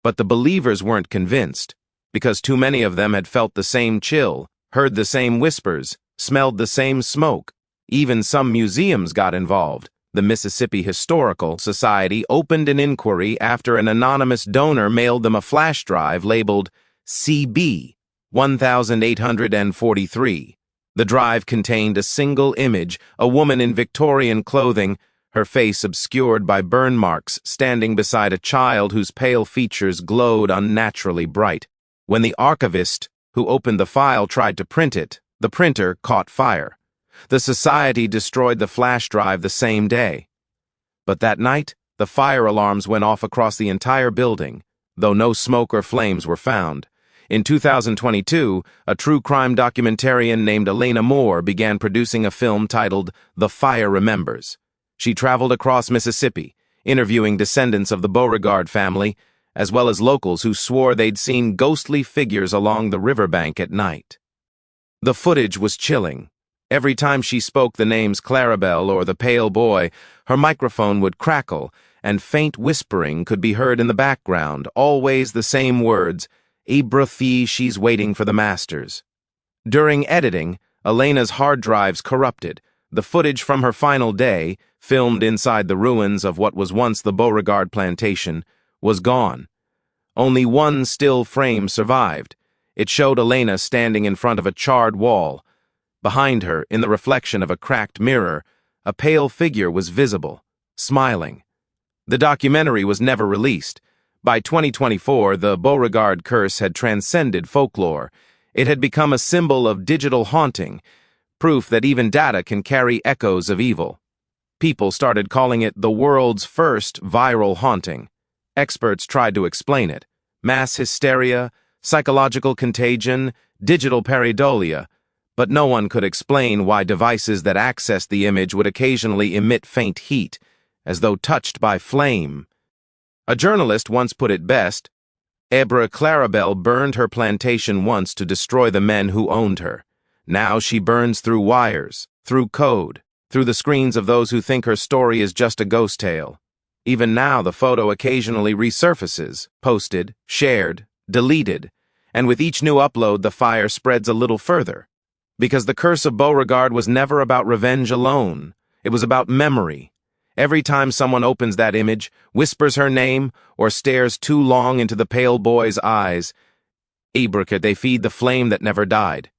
But the believers weren't convinced, because too many of them had felt the same chill, heard the same whispers, smelled the same smoke. Even some museums got involved. The Mississippi Historical Society opened an inquiry after an anonymous donor mailed them a flash drive labeled CB 1843. The drive contained a single image, a woman in Victorian clothing, her face obscured by burn marks, standing beside a child whose pale features glowed unnaturally bright. When the archivist who opened the file tried to print it, the printer caught fire. The society destroyed the flash drive the same day. But that night, the fire alarms went off across the entire building, though no smoke or flames were found. In 2022, a true crime documentarian named Elena Moore began producing a film titled The Fire Remembers. She traveled across Mississippi, interviewing descendants of the Beauregard family, as well as locals who swore they'd seen ghostly figures along the riverbank at night. The footage was chilling. Every time she spoke the names Clarabelle or the pale boy, her microphone would crackle, and faint whispering could be heard in the background, always the same words, "Abrufi, she's waiting for the masters." During editing, Elena's hard drives corrupted. The footage from her final day, filmed inside the ruins of what was once the Beauregard plantation, was gone. Only one still frame survived. It showed Elena standing in front of a charred wall. Behind her, in the reflection of a cracked mirror, a pale figure was visible, smiling. The documentary was never released. By 2024, the Beauregard curse had transcended folklore. It had become a symbol of digital haunting, proof that even data can carry echoes of evil. People started calling it the world's first viral haunting. Experts tried to explain it: mass hysteria, psychological contagion, digital pareidolia. But no one could explain why devices that accessed the image would occasionally emit faint heat, as though touched by flame. A journalist once put it best: Clarabelle burned her plantation once to destroy the men who owned her. Now she burns through wires, through code, through the screens of those who think her story is just a ghost tale. Even now, the photo occasionally resurfaces, posted, shared, deleted, and with each new upload, the fire spreads a little further. Because the curse of Beauregard was never about revenge alone. It was about memory. Every time someone opens that image, whispers her name, or stares too long into the pale boy's eyes, Abruca, they feed the flame that never died.